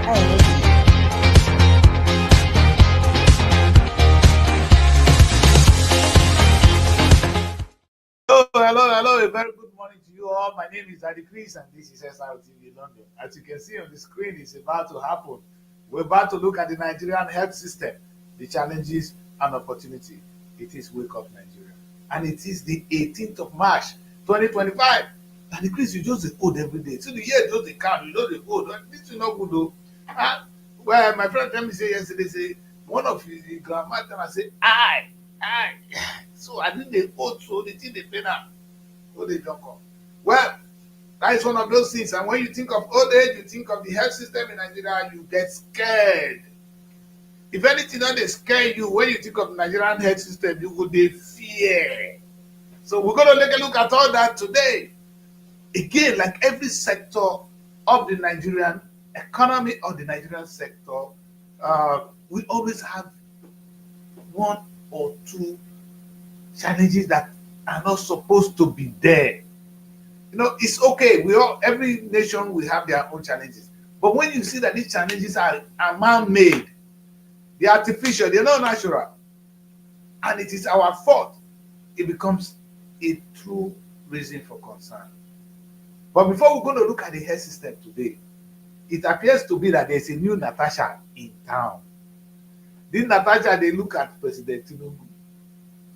Hey, Hello. A very good morning to you all. My name is Daddy Chris, and this is Srtv London. As you can see on the screen, it's about to happen. We're about to look at the Nigerian health system, the challenges and opportunity. It is Wake Up Nigeria, and it is the 18th of March, 2025. Daddy Chris, you just dey old every day. So the year just dey count, you just dey old. This is not good though. Well, my friend tell me say yesterday, say one of his grandma tell am say, I. So I think dey old, so the thing dey pain am. Old age don come. Well, that is one of those things. And when you think of old age, you think of the health system in Nigeria, you get scared. If anything don dey scare you when you think of the Nigerian health system, you go dey fear. So we're going to take a look at all that today. Again, like every sector of the Nigerian economy or the Nigerian sector, we always have one or two challenges that are not supposed to be there. You know, it's okay. We all, every nation will have their own challenges. But when you see that these challenges are man-made, they're artificial, they're not natural, and it is our fault, it becomes a true reason for concern. But before we're going to look at the health system today, it appears to be that there's a new Natasha in town. This Natasha, they look at President Tinubu.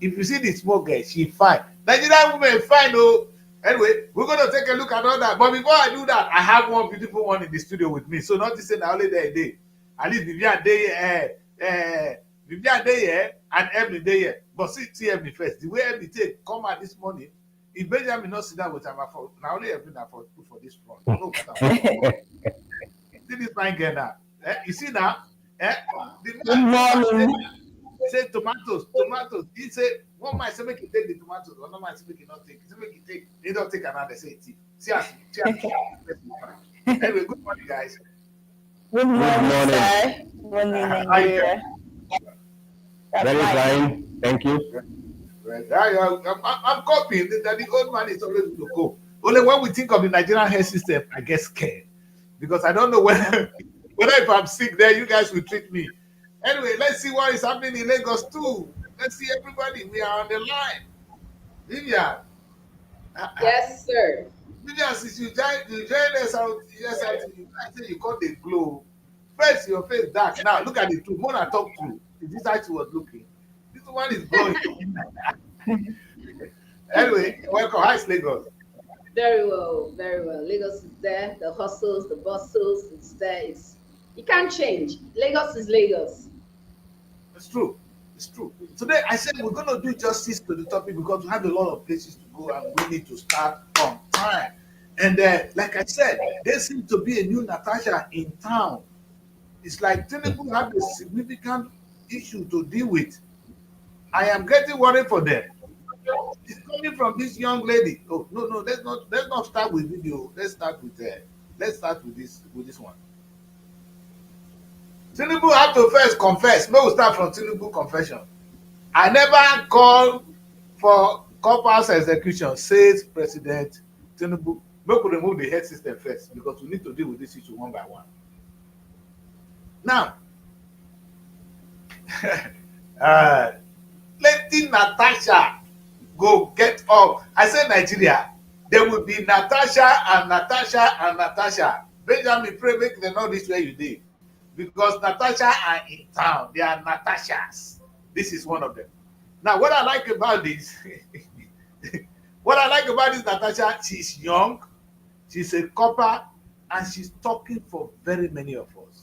If you see the small girl, she fine. Nigerian women fine, oh. Anyway, we're going to take a look at all that. But before I do that, I have one beautiful one in the studio with me. So not to say that only there a day. At least Vivian Day, Vivian Day here and Emily Day here. But see Emily first. The way Emily take come out this morning, if Benjamin not sit down with her for now only Emily for this front. No, see this fine girl now. You see now? The good man, morning. he say tomatoes. He say one man say make he take the tomatoes, another man say make he not take. He say make he take. He don't take another. Say it. See as. Anyway, good morning, guys. Good morning, morning. sir. Morning, How you Nigeria. That's Very fine. fine. Thank you. Right. I'm copying that the old man is always to go. Only when we think of the Nigerian health system, I get scared because I don't know whether if I'm sick there, you guys will treat me. Anyway, let's see what is happening in Lagos too. Let's see everybody. We are on the line. Vivian, Yes, sir. Vivian, since you join us out, yes, I say you got the glow. First, your face dark. Now look at the two. Mona talk through. Is this how she was looking? This one is glowing. Anyway, welcome. Hi, Lagos. Very well, very well. Lagos is there. The hustles, the bustles, it's there. You can't change. Lagos is Lagos. It's true. It's true. Today, I said we're going to do justice to the topic because we have a lot of places to go and we need to start on time. And like I said, there seems to be a new Natasha in town. It's like Tinubu have a significant issue to deal with. I am getting worried for them. It's coming from this young lady. Oh no, let's not start with video. Let's start with this one. Tinubu had to first confess. May we start from Tinubu confession. I never call for corpus execution, says President Tinubu. Make we remove the health system first because we need to deal with this issue one by one. Now, uh, letting Natasha go get up. I said Nigeria, there will be Natasha and Natasha and Natasha. Benjamin, pray make them know this where you did. Because Natasha are in town. They are Natashas. This is one of them. Now, what I like about this, what I like about this Natasha, she's young, she's a copper, and she's talking for very many of us.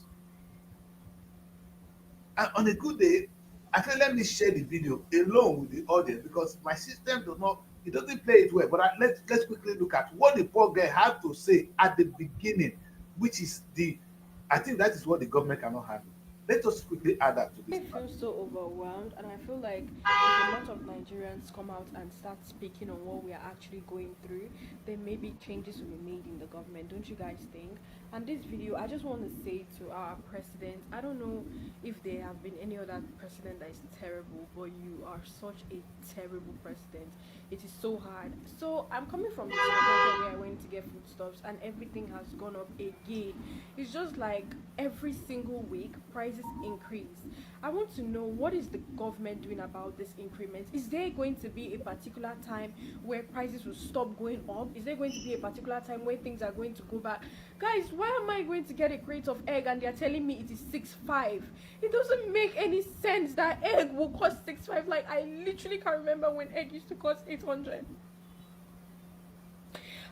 And on a good day, I feel let me share the video alone with the audience because my system does not, it doesn't play it well. But let's quickly look at what the poor girl had to say at the beginning, which is I think that is what the government cannot handle. Let us quickly add that to I this part. feel so overwhelmed, and I feel like if a lot of Nigerians come out and start speaking on what we are actually going through, then maybe changes will be made in the government. Don't you guys think? And this video, I just want to say to our president, I don't know if there have been any other president that is terrible, but you are such a terrible president. It is so hard. So I'm coming from the supermarket where I went to get foodstuffs, and everything has gone up again. It's just like every single week prices increase. I want to know, what is the government doing about this increment? Is there going to be a particular time where prices will stop going up? Is there going to be a particular time where things are going to go back? Guys, why am I going to get a crate of egg and they're telling me it is 6.5? It doesn't make any sense that egg will cost 6.5. Like, I literally can't remember when egg used to cost 800. And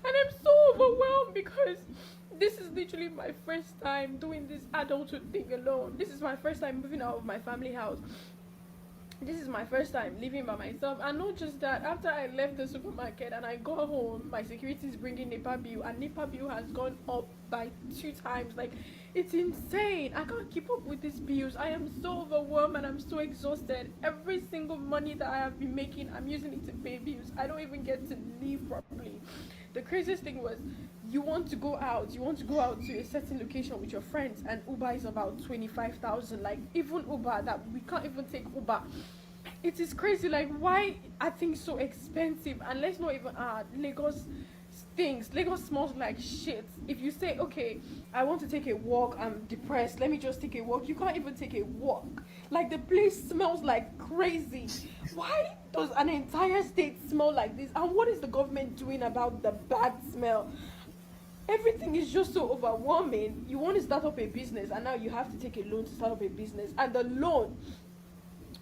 I'm so overwhelmed because this is literally my first time doing this adulthood thing alone. This is my first time moving out of my family house. This is my first time living by myself. And not just that, after I left the supermarket and I got home, my security is bringing NEPA bill, and NEPA bill has gone up by 2 times. Like, it's insane. I can't keep up with these bills. I am so overwhelmed and I'm so exhausted. Every single money that I have been making, I'm using it to pay bills. I don't even get to live properly. The craziest thing was, you want to go out, to a certain location with your friends, and Uber is about 25,000. Like, even Uber, that we can't even take Uber. It is crazy. Like, why are things so expensive? And let's not even Lagos things. Lagos smells like shit. If you say, okay, I want to take a walk, I'm depressed, let me just take a walk, you can't even take a walk. Like, the place smells like crazy. Why does an entire state smell like this? And what is the government doing about the bad smell? Everything is just so overwhelming. You want to start up a business, and now you have to take a loan to start up a business, and the loan,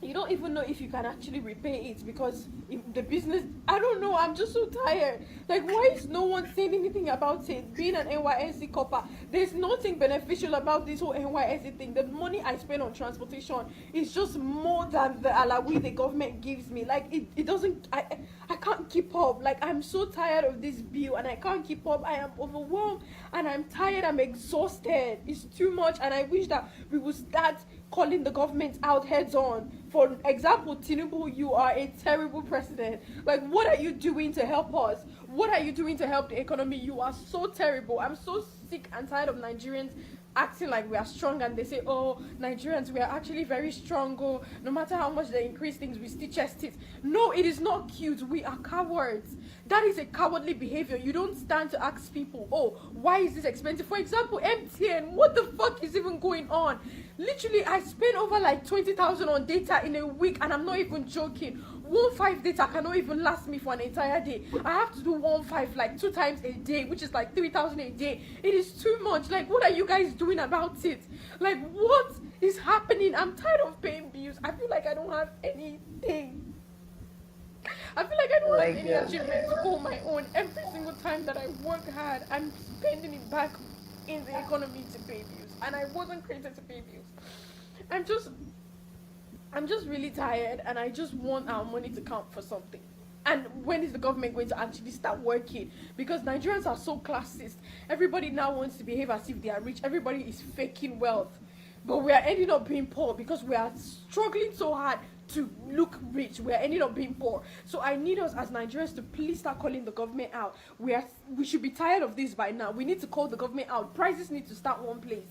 you don't even know if you can actually repay it, because if the business, I don't know, I'm just so tired. Like, why is no one saying anything about it? Being an NYSC copper, there's nothing beneficial about this whole NYSC thing. The money I spend on transportation is just more than the alawi the government gives me. Like, it doesn't, I can't keep up. Like, I'm so tired of this bill and I can't keep up. I am overwhelmed and I'm tired, I'm exhausted. It's too much, and I wish that we would start calling the government out heads on. For example, Tinubu, you are a terrible president. Like, what are you doing to help us? What are you doing to help the economy? You are so terrible. I'm so sick and tired of Nigerians acting like we are strong, and they say, oh, Nigerians, we are actually very strong. Oh, no matter how much they increase things, we still chest it. No, it is not cute. We are cowards. That is a cowardly behavior. You don't stand to ask people, oh, why is this expensive? For example, MTN, what the fuck is even going on? Literally, I spend over like 20,000 on data in a week, and I'm not even joking. 1.5 data cannot even last me for an entire day. I have to do 1.5 like 2 times a day, which is like 3,000 a day. It is too much. Like, what are you guys doing about it? Like, what is happening? I'm tired of paying bills. I feel like I don't have anything. I feel like I don't have Like, any achievement to call my own. Every single time that I work hard, I'm spending it back in the economy to pay bills, and I wasn't created to pay bills. I'm just I'm just really tired, and I just want our money to count for something. And when is the government going to actually start working? Because Nigerians are so classist. Everybody now wants to behave as if they are rich. Everybody is faking wealth. But we are ending up being poor because we are struggling so hard to look rich. We are ending up being poor. So I need us as Nigerians to please start calling the government out. We should be tired of this by now. We need to call the government out. Prices need to start one place.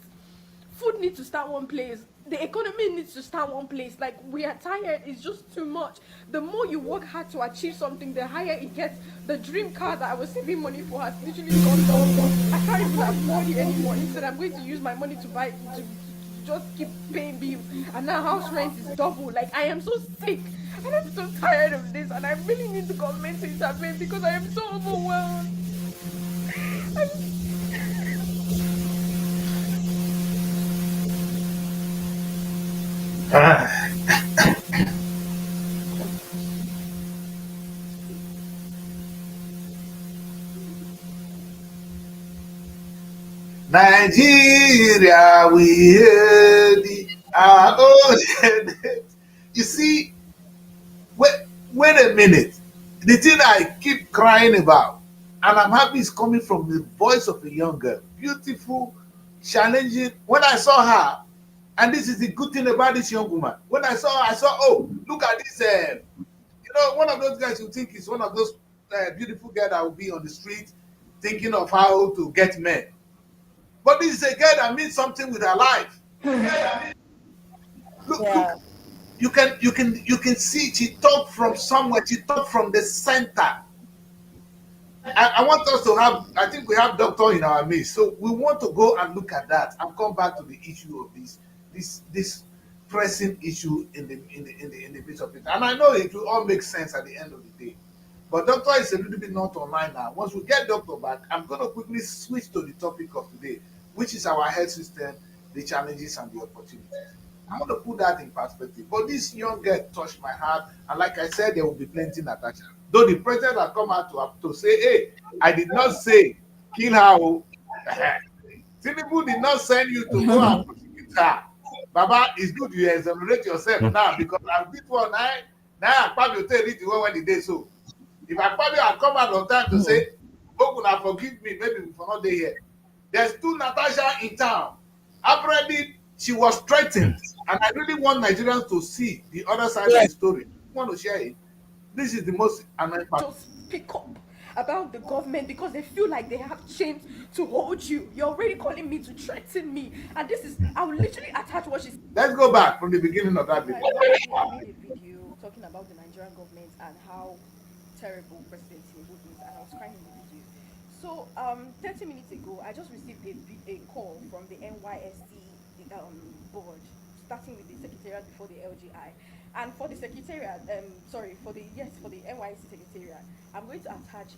Food needs to start one place. The economy needs to start one place. Like, we are tired. It's just too much. The more you work hard to achieve something, the higher it gets. The dream car that I was saving money for has literally gone down. I can't even afford it anymore. Instead, I'm going to use my money to buy to just keep paying bills. And now house rent is double. Like, I am so sick. And I'm so tired of this. And I really need the government to intervene because I am so overwhelmed. Nigeria, we hear our own. You see, wait, wait a minute. The thing I keep crying about, and I'm happy it's coming from the voice of a young girl, beautiful, challenging. When I saw her, and this is the good thing about this young woman. When I saw her, I saw, oh, look at this. One of those guys you think is one of those beautiful girls that will be on the street thinking of how to get men. But this is a girl that means something with her life. Look, Yeah. you can see she talked from somewhere. She talked from the center. I want us to have. I think we have doctor in our midst, so we want to go and look at that and come back to the issue of this pressing issue in the midst of it. And I know it will all make sense at the end of the day. But doctor is a little bit not online now. Once we get doctor back, I'm going to quickly switch to the topic of today, which is our health system, the challenges and the opportunities. I want to put that in perspective. But this young girl touched my heart, and like I said, there will be plenty Natasha. Though the president has come out to say, "Hey, I did not say kill her." Oh." Tinubu did not send you to go and prosecute her. Baba, it's good you exonerate yourself now because I'm this one now. I'm probably tell it when the day so. If I probably had come out on time to say, "Oh, now forgive me, maybe we for not day here." There's two Natasha in town. Apparently, she was threatened, and I really want Nigerians to see the other side of the story. I want to share it. This is the most annoying part. Just speak up about the government because they feel like they have chains to hold you. You're already calling me to threaten me, and this is, I will literally attach what she said. Let's go back from the beginning of that Right, video. I made a video talking about the Nigerian government and how terrible President Tinubu is, and I was crying in the video. So, 30 minutes ago, I just received a call from the NYSC board, starting with the secretariat before the LGI. And for the secretariat, for the NYSC secretariat, I'm going to attach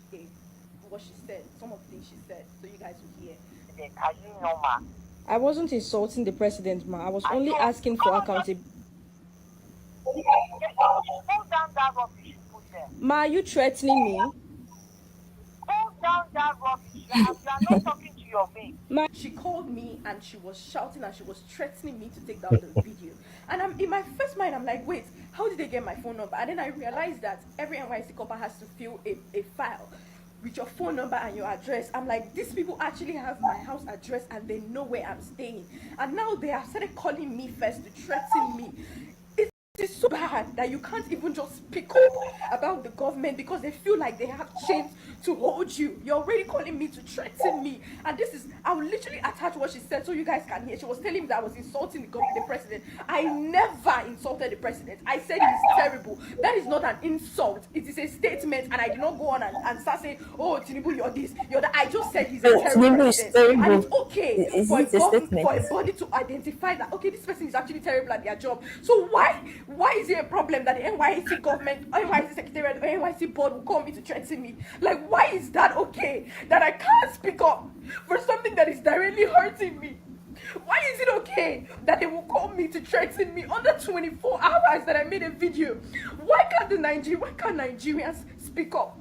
what she said, some of the things she said, so you guys will hear. Are you normal? I wasn't insulting the president, ma. I was only asking for accountability. Hold down that rubbish you put there. Ma, are you threatening me? Hold down that rubbish. You are not talking to your mate. She called me and she was shouting and she was threatening me to take down the video. And I'm in my first mind, I'm like, wait, how did they get my phone number? And then I realized that every NYC copper has to fill a file with your phone number and your address. I'm like, these people actually have my house address and they know where I'm staying. And now they have started calling me first to threaten me. It's so bad that you can't even just speak up about the government because they feel like they have chains to hold you. You're already calling me to threaten me. And this is, I will literally attach what she said so you guys can hear. She was telling me that I was insulting the president. I never insulted the president. I said he's terrible. That is not an insult. It is a statement. And I did not go on and start saying, oh, Tinubu, you're this, you're that. I just said he's a terrible Tinubu is president. terrible. And it's okay Is for it a statement? for a body to identify that, okay, this person is actually terrible at their job. So why is it a problem that the NYC government, NYC secretariat, the NYC board will call me to threaten me? Like, why is that okay? That I can't speak up for something that is directly hurting me? Why is it okay that they will call me to threaten me under 24 hours that I made a video? Why can't Nigerians speak up?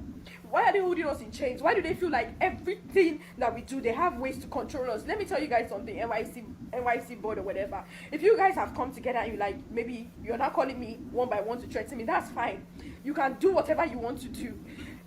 Why are they holding us in chains? Why do they feel like everything that we do, they have ways to control us? Let me tell you guys something, NYC board or whatever. If you guys have come together and you like, maybe you're not calling me one by one to threaten me, that's fine. You can do whatever you want to do.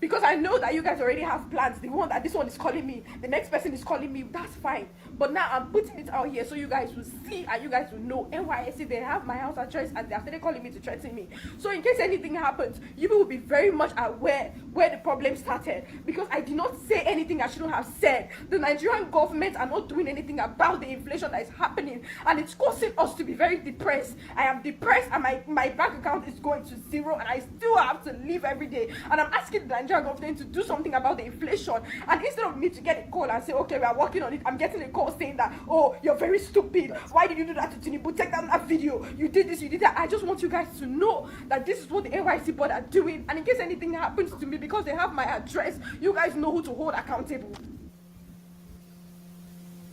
Because I know that you guys already have plans. The one that this one is calling me, the next person is calling me, that's fine. But now I'm putting it out here so you guys will see and you guys will know. NYSC, they have my house address and they're started calling me to threaten me. So in case anything happens, you will be very much aware where the problem started. Because I did not say anything I shouldn't have said. The Nigerian government are not doing anything about the inflation that is happening. And it's causing us to be very depressed. I am depressed and my bank account is going to zero and I still have to live every day. And I'm asking the Nigerian government to do something about the inflation. And instead of me to get a call and say, okay, we are working on it, I'm getting a call saying that, oh, you're very stupid. Why did you do that to Tinubu? Take down that video. You did this, you did that. I just want you guys to know that this is what the NYC board are doing. And in case anything happens to me, because they have my address, you guys know who to hold accountable.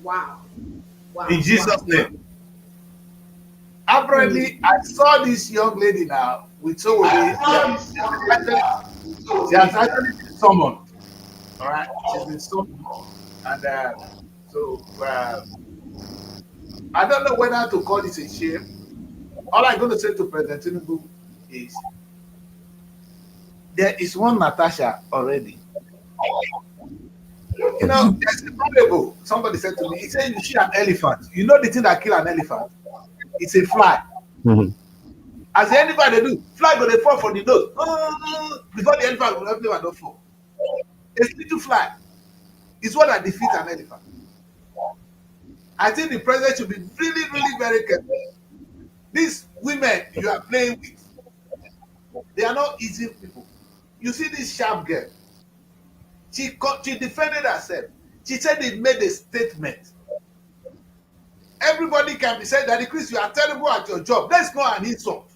Wow. Wow. In Jesus' name. Apparently, I saw this young lady now with so she has actually been summoned. All right, she's been summoned, and I don't know whether to call this a shame. All I'm going to say to President Tinubu is there is one Natasha already. You know, there's a parable. Somebody said to me, he said, you see an elephant. You know the thing that kill an elephant? It's a fly. Mm-hmm. As the elephant they do, fly go they fall for the nose. Before the elephant will not fall. A little fly is what that defeats an elephant. I think the president should be really, really very careful. These women you are playing with, they are not easy people. You see this sharp girl, she defended herself. She said they made a statement. Everybody can be said that Chris, you are terrible at your job. That's not an insult.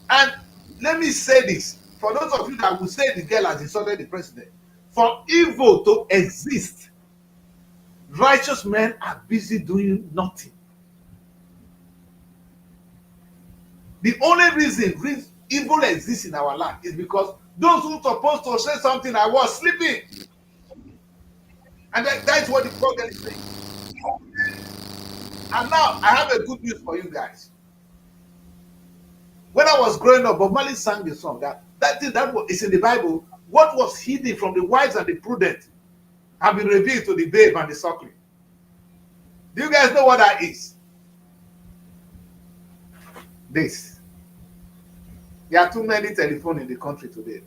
And let me say this for those of you that will say the girl has insulted the president. For evil to exist, righteous men are busy doing nothing. The only reason evil exists in our land is because those who are supposed to say something, I was sleeping. And that's what the program is saying. And now I have a good news for you guys. When I was growing up, Bob Marley sang the song that is in the Bible. What was hidden from the wise and the prudent have been revealed to the babe and the suckling. Do you guys know what that is? This. There are too many telephones in the country today.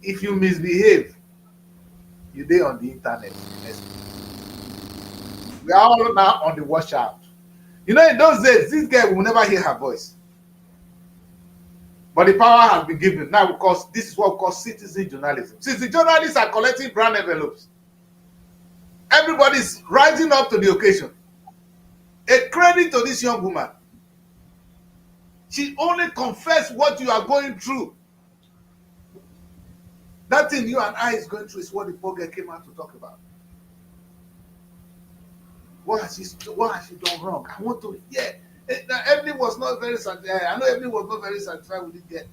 If you misbehave, you're there on the internet. We are all now on the watch out. You know, in those days, this girl will never hear her voice. But the power has been given now because this is what we call citizen journalism. Since the journalists are collecting brown envelopes, everybody's rising up to the occasion. A credit to this young woman. She only confessed what you are going through. That thing you and I is going through is what the poor girl came out to talk about. What has she done wrong? I want to hear. Now, Emily was not very satisfied. I know Emily was not very satisfied with it yet.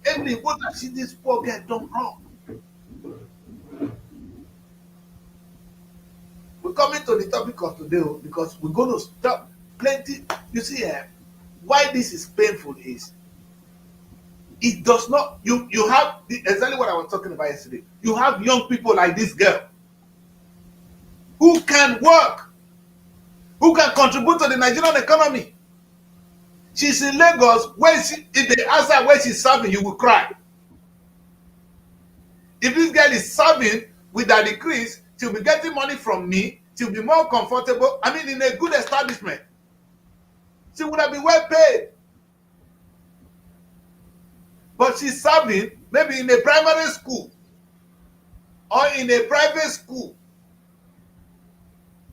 Emily, what has this poor girl done wrong? We're coming to the topic of today because we're going to stop plenty. You see, why this is painful is it does not. You have exactly what I was talking about yesterday. You have young people like this girl who can work, who can contribute to the Nigerian economy. She's in Lagos. If they ask her where she's serving, you will cry. If this girl is serving with that decrease, she'll be getting money from me. She'll be more comfortable. I mean, in a good establishment. She would have been well paid. But she's serving maybe in a primary school or in a private school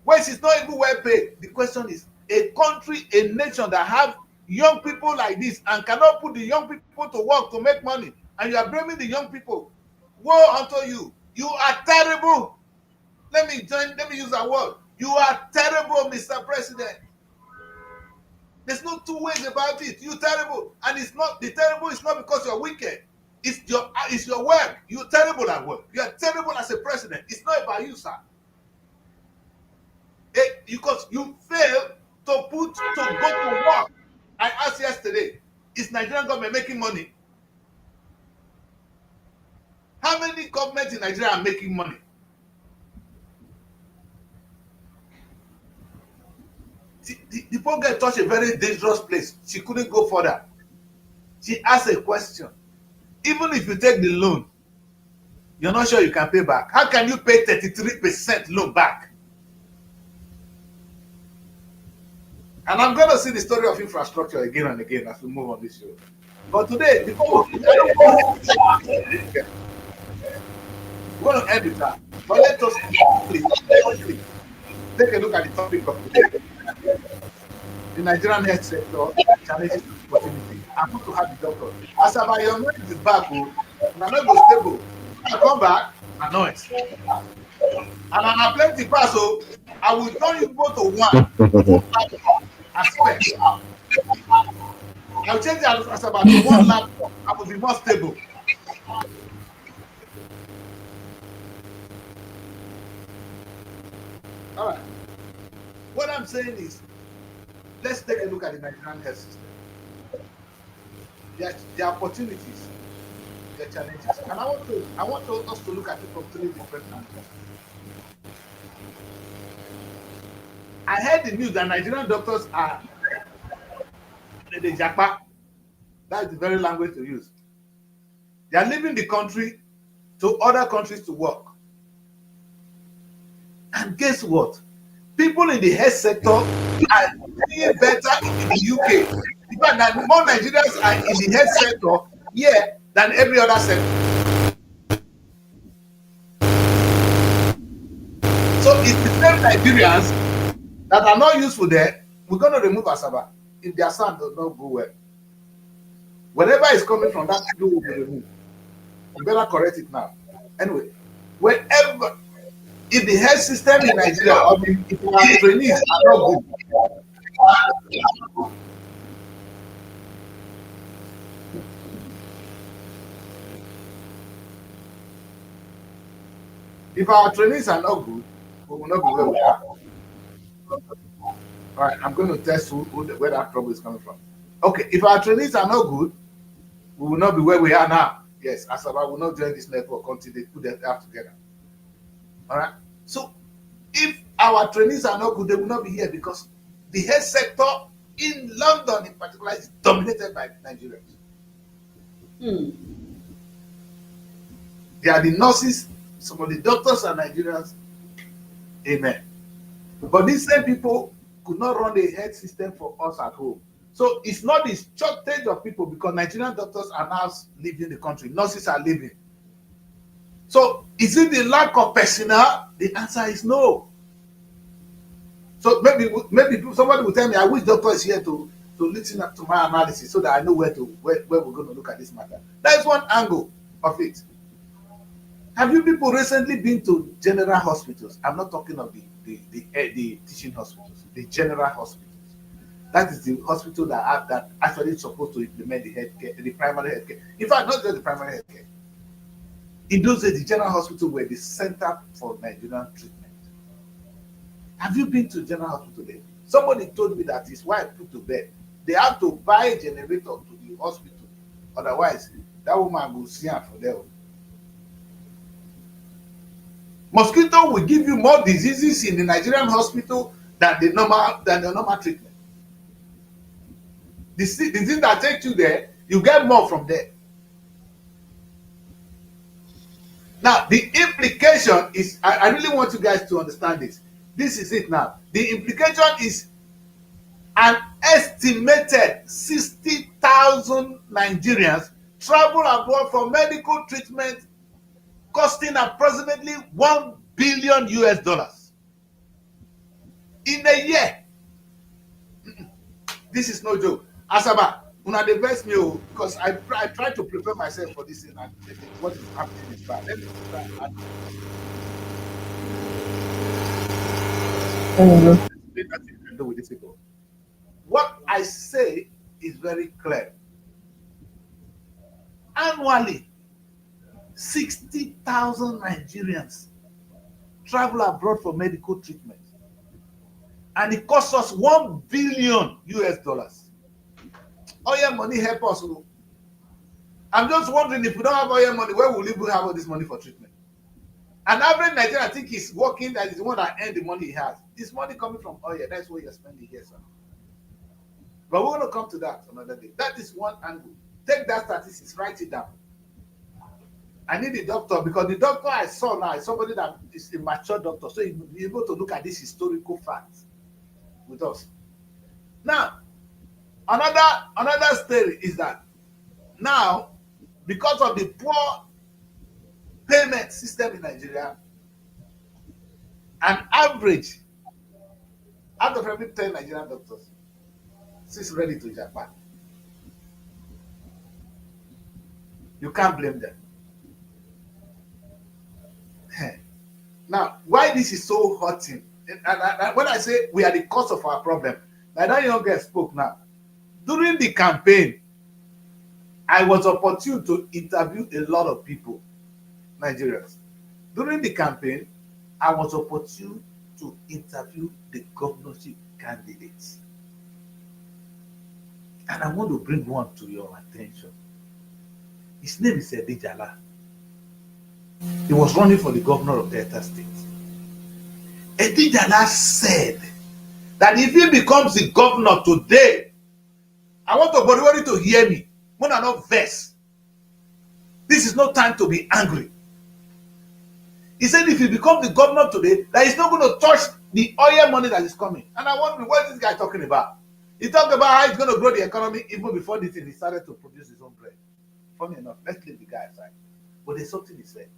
where she's not even well paid. The question is, a country, a nation that have young people like this and cannot put the young people to work to make money, and you are blaming the young people. Woe unto you. You are terrible. Let me use that word. You are terrible, Mr. President. There's no two ways about it. You're terrible. And it's not, the terrible is not because you're wicked. It's your work. You're terrible at work. You are terrible as a president. It's not about you, sir. Because you fail to go to work. I asked yesterday, is Nigerian government making money? How many governments in Nigeria are making money? The poor girl touched a very dangerous place. She couldn't go further. She asked a question. Even if you take the loan, you're not sure you can pay back. How can you pay 33% loan back? And I'm going to see the story of infrastructure again and again as we move on this show. But today, before we want to end with that. But let us please take a look at the topic of today. The Nigerian health sector challenges and opportunities. I'm going to have the doctor. As about your mind is back, and I'm not go stable. I come back, annoyed. And I'm plenty pass, so I will turn you both to one aspect. I'll change the as about to one laptop. I will be more stable. All right. What I'm saying is, let's take a look at the Nigerian health system. There are opportunities, there are challenges, and I want us to look at it from three different angles. I heard the news that Nigerian doctors are the japa. That is the very language to use. They are leaving the country to other countries to work. And guess what? People in the health sector are doing better in the UK. In fact, more Nigerians are in the health sector here than every other sector. So it's the same Nigerians that are not useful there. We're going to remove Asaba if their sound does not go well. Whatever is coming from that people will be removed. You better correct it now. Anyway, whenever, if the health system in Nigeria or if our trainees are not good, if our trainees are not good, we will not be where we are. All right, I'm going to test where that trouble is coming from. Okay, if our trainees are not good, we will not be where we are now. Yes, Asaba will not join this network until they put their app together. All right. So if our trainees are not good, they will not be here because the health sector in London in particular is dominated by Nigerians. They are the nurses, some of the doctors are Nigerians. Amen. But these same people could not run the health system for us at home. So it's not the shortage of people because Nigerian doctors are now leaving the country. Nurses are leaving. So is it the lack of personnel? The answer is no. So maybe somebody will tell me, I wish doctor is here to listen to my analysis so that I know where we're going to look at this matter. That is one angle of it. Have you people recently been to general hospitals? I'm not talking of the teaching hospitals, the general hospitals. That is the hospital that actually is supposed to implement the healthcare, the primary healthcare. In fact, not just the primary healthcare. In those days, the general hospital were the center for Nigerian treatment. Have you been to general hospital today? Somebody told me that his wife put to bed. They have to buy a generator to the hospital. Otherwise, that woman will see her for them. Mosquito will give you more diseases in the Nigerian hospital than the normal treatment. The disease that takes you there, you get more from there. Now, the implication is, I really want you guys to understand this. This is it now. The implication is an estimated 60,000 Nigerians travel abroad for medical treatment costing approximately $1 billion in a year. This is no joke. Asaba, una dey vex me because I try to prepare myself for this thing and what is happening is bad. Let me try and explain that you can do with these people. What I say is very clear. Annually, 60,000 Nigerians travel abroad for medical treatment, and it costs us $1 billion. Oil money help us. I'm just wondering, if we don't have oil money, where will we have all this money for treatment? An average Nigerian, I think, is working, that is the one that earns the money he has. This money coming from oil, that's what you're spending here, sir. But we're going to come to that another day. That is one angle. Take that statistics, write it down. I need a doctor because the doctor I saw now is somebody that is a mature doctor, so he will be able to look at this historical facts with us. Now, another story is that now, because of the poor payment system in Nigeria, an average out of every 10 Nigerian doctors is ready to Japan. You can't blame them. Now, why this is so hurting, and when I say we are the cause of our problem, like that young girl spoke now. During the campaign, I was opportune to interview a lot of people, Nigerians. During the campaign, I was opportune to interview the governorship candidates. And I want to bring one to your attention. His name is Edijala. He was running for the governor of Delta State. Edijala said that if he becomes the governor today, I want everybody to hear me. When I not vex. This is no time to be angry. He said if he becomes the governor today, that he's not going to touch the oil money that is coming. And I wonder what is this guy talking about? He talked about how he's going to grow the economy even before this thing. He started to produce his own bread. Funny enough, let's leave the guy aside. But there's something he said.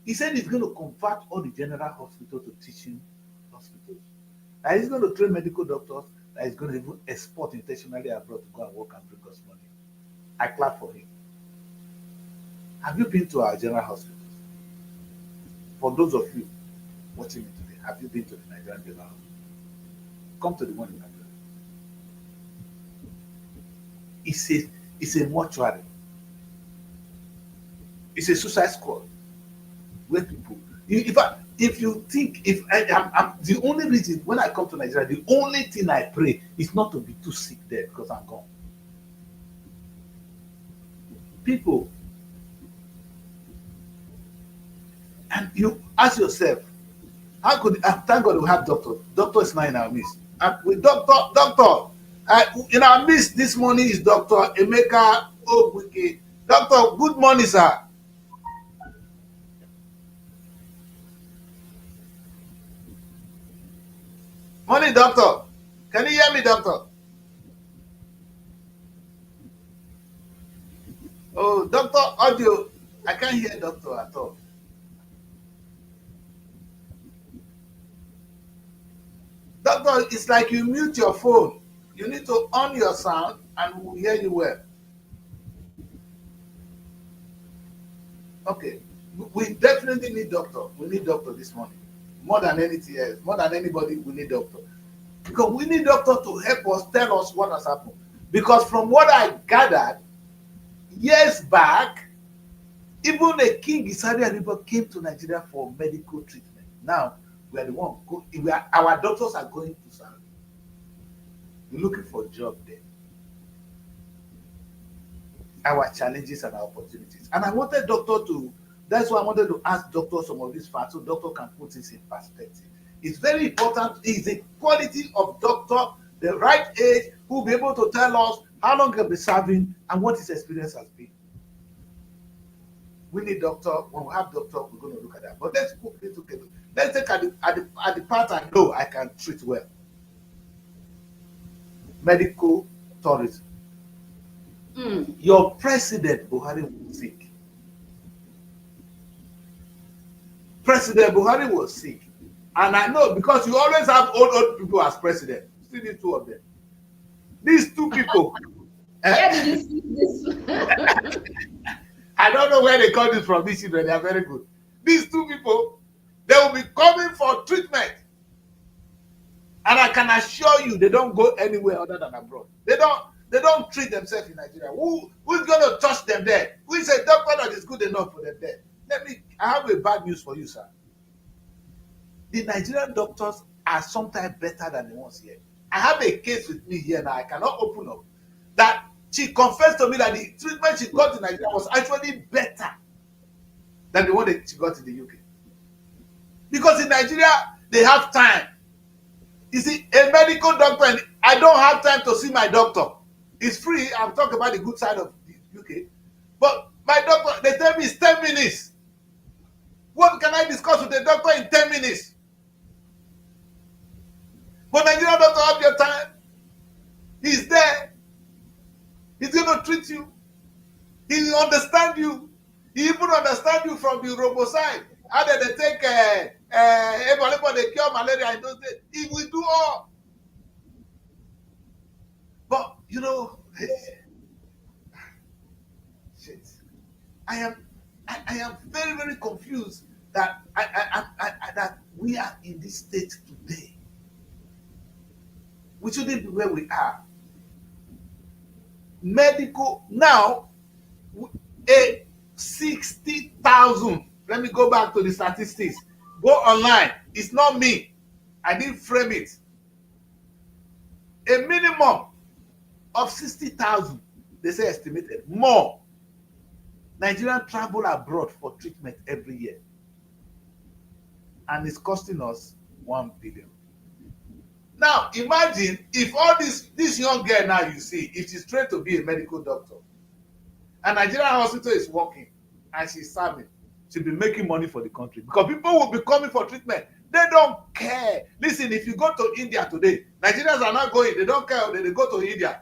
He said he's going to convert all the general hospitals to teaching hospitals. That he's going to train medical doctors, that he's going to even export intentionally abroad to go and work and bring us money. I clap for him. Have you been to our general hospitals? For those of you watching me today, have you been to the Nigerian general hospital? Come to the one in Nigeria. It's a mortuary. It's a suicide squad where people. If you think I'm the only reason when I come to Nigeria, the only thing I pray is not to be too sick there because I'm gone. People, and you ask yourself, how could thank God we have doctors? Doctor is not in our midst. And with doctor, in our midst this morning is Dr. Emeka Ogwike. Doctor, good morning, sir. Morning, doctor. Can you hear me, doctor? Oh, doctor, audio. I can't hear doctor at all. Doctor, it's like you mute your phone. You need to on your sound and we'll hear you well. Okay. We definitely need doctor. We need doctor this morning. More than anything else. More than anybody, we need doctor. Because we need doctor to help us, tell us what has happened. Because from what I gathered, years back, even a king in Saudi Arabia came to Nigeria for medical treatment. Now, we are the one. Our doctors are going to Saudi. We're looking for a job there. Our challenges and our opportunities. And I wanted doctor to, that's why I wanted to ask doctor some of these facts so doctor can put this in perspective. It's very important. It's the quality of doctor, the right age, who will be able to tell us how long he'll be serving and what his experience has been. We need doctor. When we have doctor, we're going to look at that. But let's quickly together. Let's take at the part I know I can treat well. Medical tourism. Your president Buhari was sick. President Buhari was sick. And I know because you always have old people as president. See these two of them. These two people. Where did you see this? I don't know where they got this from. These children, they are very good. These two people, they will be coming for treatment. And I can assure you, they don't go anywhere other than abroad. They don't treat themselves in Nigeria. Who's going to touch them there? Who is a doctor that is good enough for them there? I have a bad news for you, sir. The Nigerian doctors are sometimes better than the ones here. I have a case with me here now. I cannot open up. That she confessed to me that the treatment she got in Nigeria was actually better than the one that she got in the UK. Because in Nigeria, they have time. You see, a medical doctor, and I don't have time to see my doctor. It's free. I'm talking about the good side of the UK. But my doctor, they tell me it's 10 minutes. What can I discuss with the doctor in 10 minutes? But Nigerian doctor have your time. He's there. He's going to treat you. He will understand you. He even understand you from the robo side. How did they take they cure malaria in those days? He will do all. But you know, shit. I am very, very confused that that we are in this state today. We shouldn't be where we are. Medical now, a 60,000. Let me go back to the statistics. Go online. It's not me. I didn't frame it. A minimum of 60,000, they say estimated, more. Nigerians travel abroad for treatment every year. And it's costing us 1 billion. Now, imagine if all this young girl now you see, if she's trained to be a medical doctor, and Nigerian hospital is working, and she's serving, to be making money for the country, because people will be coming for treatment. They don't care. Listen, if you go to India today, Nigerians are not going. They don't care. They go to India.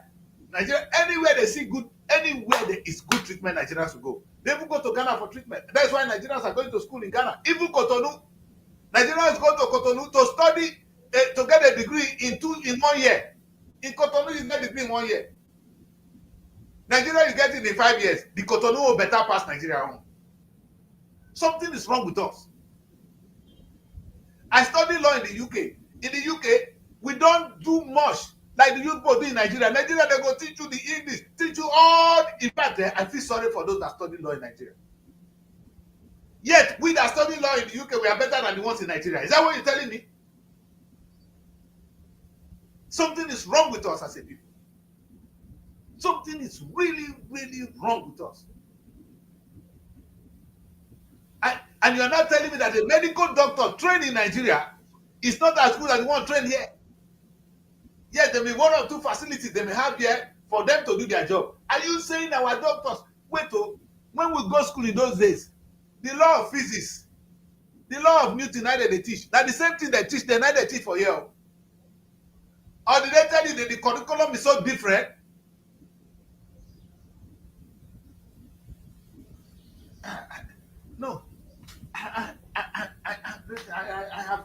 Nigeria, anywhere they see good, anywhere there is good treatment, Nigerians will go. They even go to Ghana for treatment. That's why Nigerians are going to school in Ghana. Even Cotonou, Nigerians go to Cotonou to study, to get a degree in 1 year. In Cotonou, you get a degree in 1 year. Nigeria is getting in 5 years. The Cotonou will better pass Nigeria on. Something is wrong with us. I studied law in the UK. In the UK, we don't do much like the youth do in Nigeria. Nigeria, they go teach you the English, teach you all. In fact, I feel sorry for those that study law in Nigeria. Yet, we that study law in the UK, we are better than the ones in Nigeria. Is that what you're telling me? Something is wrong with us as a people. Something is really, really wrong with us. And you're not telling me that a medical doctor trained in Nigeria is not as good as the one trained here. Yes, there may be 1 or 2 facilities they may have here for them to do their job. Are you saying our doctors, wait, when we go to school in those days, the law of physics, the law of Newton, neither they teach. Now the same thing they teach, they neither teach for you. Or did they tell you that the curriculum is so different? No. I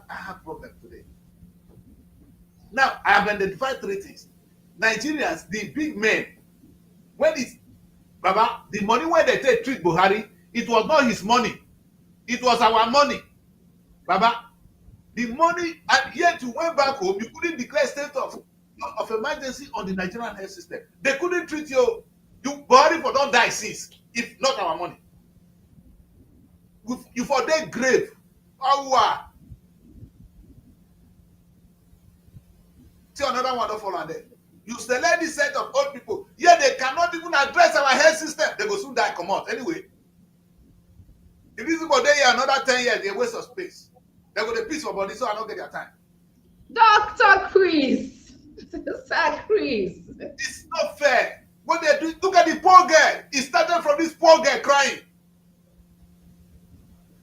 have problem today. Now, I have identified 3 things. Nigerians, the big men, when it's, Baba, the money when they take treat Buhari, it was not his money. It was our money. Baba, the money, and yet you went back home, you couldn't declare state of emergency on the Nigerian health system. They couldn't treat you. You Buhari for don't die since, if not our money. You for their grave. See another one don't follow there. You select this set of old people. Yeah, they cannot even address our health system. They go soon die, come out. Anyway, if this people there here another 10 years, they waste of space. They go to peace for body, so I don't get their time. Dr. Chris. Sir Chris. It's not fair. What they do, look at the poor girl. It started from this poor girl crying.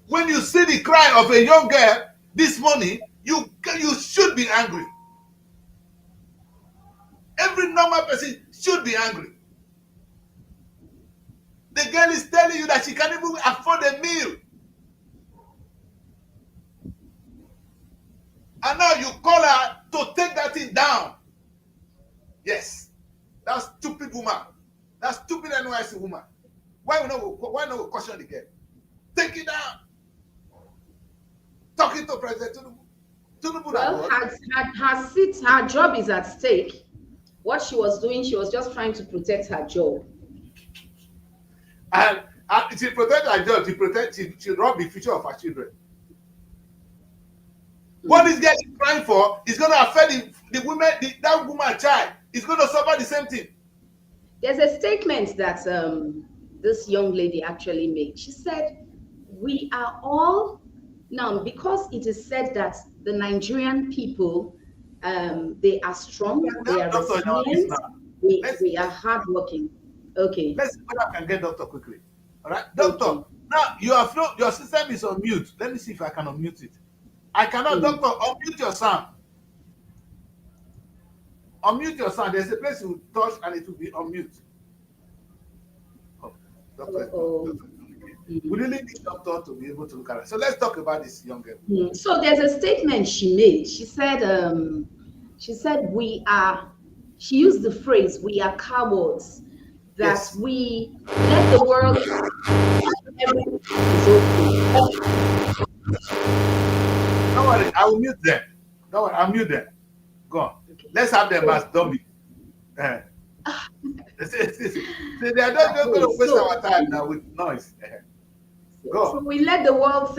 When you see the cry of a young girl this morning, you should be angry. Every normal person should be angry. The girl is telling you that she can't even afford a meal. And now you call her to take that thing down. Yes. That stupid woman. That stupid NYC woman. Why not caution the girl? Take it down. Talking to President Tinubu. Well, her job is at stake. What she was doing, she was just trying to protect her job. And she protect her job. She rob the future of her children. What this girl is crying for is going to affect the women, that woman child. Is going to suffer the same thing. There's a statement that this young lady actually made. She said, we are all, now because it is said that the Nigerian people, they are strong, they are resilient, we are hardworking. Okay. Let's see whether I can get doctor quickly. All right, doctor. Okay. Now your system is on mute. Let me see if I can unmute it. I cannot, doctor. Unmute your sound. Unmute your sound. There's a place you touch and it will be unmute. Oh, doctor. We really need doctor to be able to look at it. So let's talk about this young girl. So there's a statement she made. She said she used the phrase, we are cowards, that yes. We let the world everything is okay. Don't worry, I will mute them. Don't worry, I'll mute them. Go on. Okay. Let's have them as dummy. They are not going to waste our time now with noise. Go. So we let the world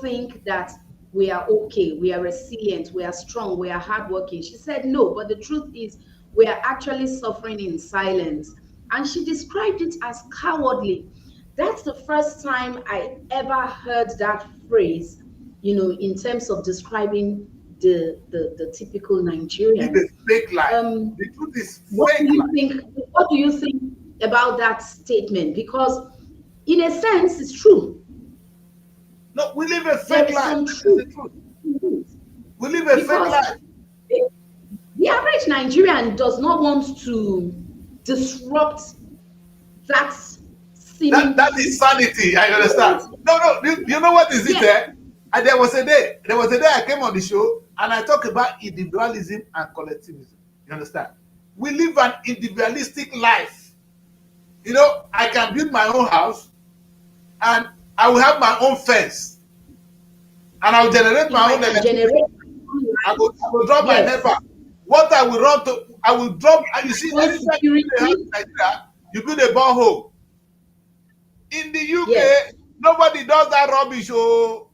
think that we are okay, we are resilient, we are strong, we are hardworking. She said no, but the truth is we are actually suffering in silence. And she described it as cowardly. That's the first time I ever heard that phrase, in terms of describing the typical Nigerian. It's fake life. The truth is what do you think about that statement? Because in a sense, it's true. No, we live a There fake is life. some This is the truth truth. in it. We live a fake Because life. the average Nigerian does not want to disrupt that seeming That is truth. sanity. I You know understand. what? No, no. You know what is it? Yes. And there was a day I came on the show and I talked about individualism and collectivism. You understand? We live an individualistic life. You know, I can build my own house and I will have my own fence and I will generate If my I own can electricity. generate my own I will light, drop my yes. NEPA. What I will run to, I will drop. And you see, Own anytime you build a house security, in Nigeria, you build a borehole. In the UK, yes. nobody does that rubbish. Oh,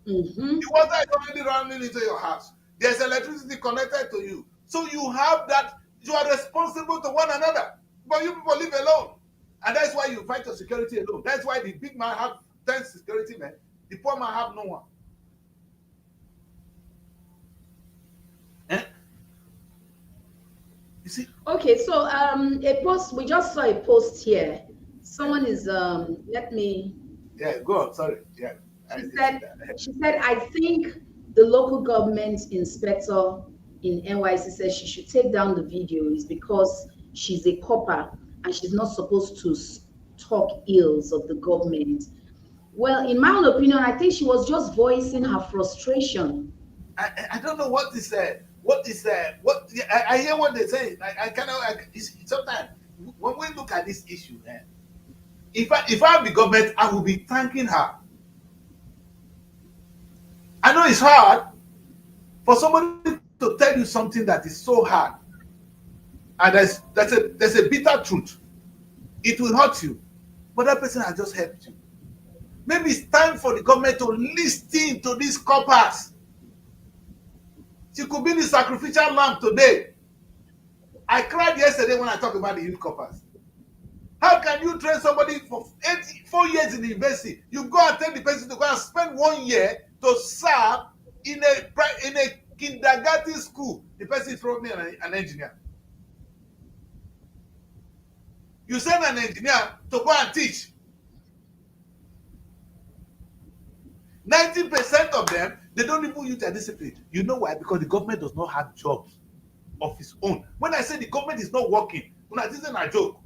Mm-hmm. the water is already running into your house. There's electricity connected to you. So you have that, you are responsible to one another. But you people live alone. And that's why you fight for security alone. That's why the big man have 10 security men. The poor man have no one. Eh? You see? Okay, so a post, we just saw a post here. Someone is let me, Yeah, go on. Sorry. Yeah. I she did see said, that. I think the local government inspector in NYC says she should take down the video is because she's a copper and she's not supposed to talk ills of the government. Well, in my own opinion, I think she was just voicing her frustration. I don't know what yeah, I hear what they say. I cannot. Sometimes when we look at this issue, if I'm the government, I will be thanking her. I know it's hard for somebody to tell you something that is so hard, and there's a bitter truth. It will hurt you, but that person has just helped you. Maybe it's time for the government to listen to these coppers. She could be the sacrificial lamb today. I cried yesterday when I talked about the youth coppers. How can you train somebody for 4 years in the university? You go and tell the person to go and spend 1 year to serve in a kindergarten school. The person is probably an engineer. You send an engineer to go and teach. 90% of them, they don't even use their discipline. You know why? Because the government does not have jobs of its own. When I say the government is not working, this isn't a joke.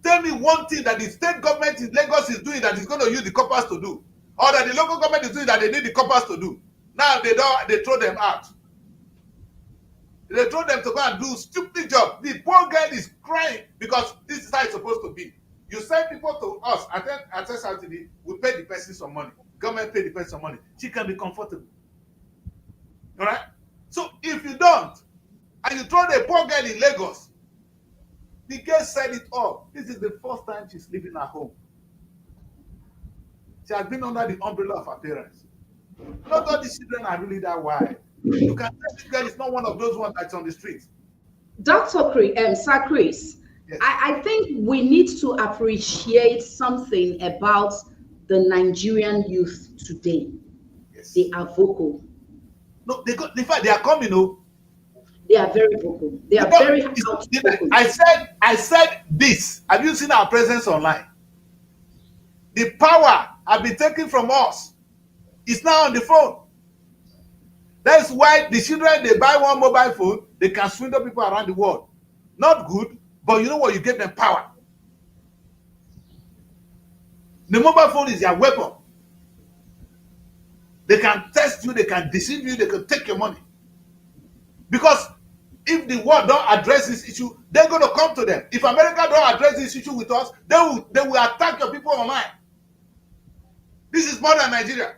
Tell me one thing that the state government in Lagos is doing that is going to use the coppers to do, or that the local government is doing that they need the coppers to do. Now they throw them out. They throw them to go and do stupid job. The poor girl is crying because this is how it's supposed to be. You send people to us, at Srtv, we pay the person some money. Government pay the person some money. She can be comfortable. All right? So if you don't, and you throw the poor girl in Lagos, the girl said it all. This is the first time she's leaving her home. She has been under the umbrella of her parents. Not all these children are really that wide. You can tell this girl is not one of those ones that's on the street. Sir Chris, Yes. I think we need to appreciate something about the Nigerian youth today. Yes. They are vocal. No, in fact, they are coming. Oh. They are very vocal. They are very outspoken. I said this. Have you seen our presence online? The power has been taken from us. It's now on the phone. That's why the children, they buy one mobile phone, they can swindle people around the world. Not good, but you know what? You give them power. The mobile phone is their weapon. They can test you, they can deceive you, they can take your money. Because if the world don't address this issue, they're going to come to them. If America don't address this issue with us, they will attack your people online. This is more than Nigeria.